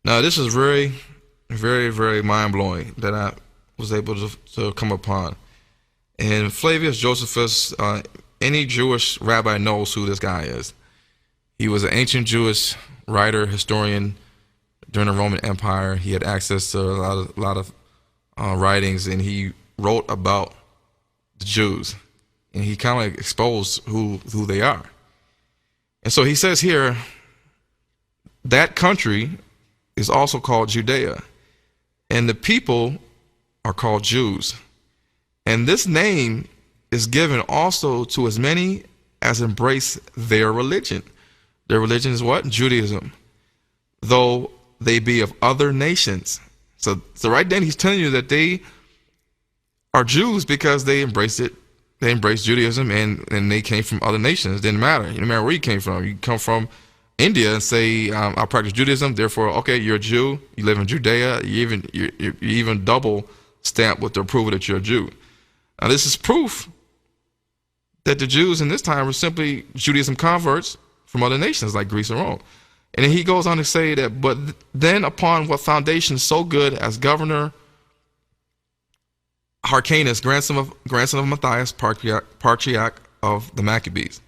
Now, this is very, very, very mind-blowing that I was able to come upon. And Flavius Josephus, any Jewish rabbi knows who this guy is. He was an ancient Jewish writer, historian during the Roman Empire. He had access to a lot of writings, and he wrote about the Jews, and he kind of exposed who they are. And so he says here, that country is also called Judea, and the people are called Jews. And this name is given also to as many as embrace their religion. Their religion is what? Judaism. Though they be of other nations. So right then he's telling you that they are Jews because they embraced it. They embraced Judaism, and they came from other nations. It didn't matter. It didn't matter where you came from. You come from India and say, I practice Judaism, therefore, okay, you're a Jew. You live in Judea. You even double stamp with the approval that you're a Jew. Now, this is proof that the Jews in this time were simply Judaism converts from other nations like Greece and Rome. And then he goes on to say that, but then upon what foundation so good as Governor Hyrcanus, grandson of Matthias, patriarch of the Maccabees,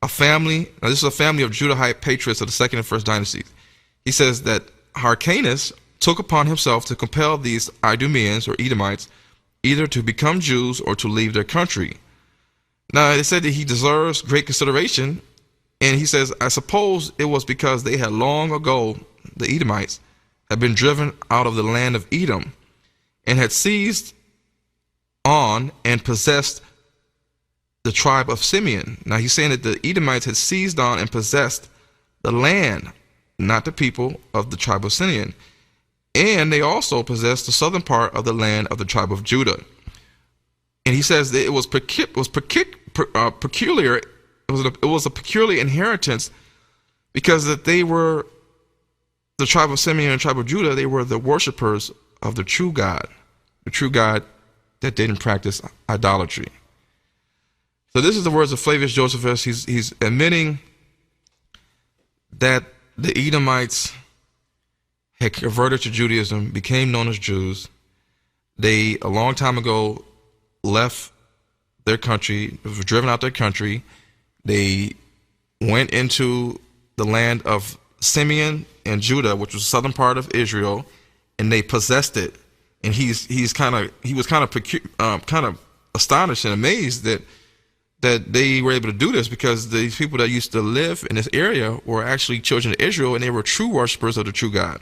a family, now this is a family of Judahite patriots of the second and first dynasties. He says that Hyrcanus took upon himself to compel these Idumeans or Edomites either to become Jews or to leave their country. Now, it said that he deserves great consideration, and he says, I suppose it was because they had long ago, the Edomites, had been driven out of the land of Edom and had seized on and possessed the tribe of Simeon. Now, he's saying that the Edomites had seized on and possessed the land, not the people of the tribe of Simeon. And they also possessed the southern part of the land of the tribe of Judah. And he says that it was peculiar. It was a peculiar inheritance because that they were the tribe of Simeon and the tribe of Judah. They were the worshipers of the true God that didn't practice idolatry. So this is the words of Flavius Josephus. He's admitting that the Edomites had converted to Judaism, became known as Jews. They, a long time ago, left their country, were driven out their country. They went into the land of Simeon and Judah, which was the southern part of Israel, and they possessed it. And he was kind of astonished and amazed that they were able to do this, because these people that used to live in this area were actually children of Israel, and they were true worshipers of the true God.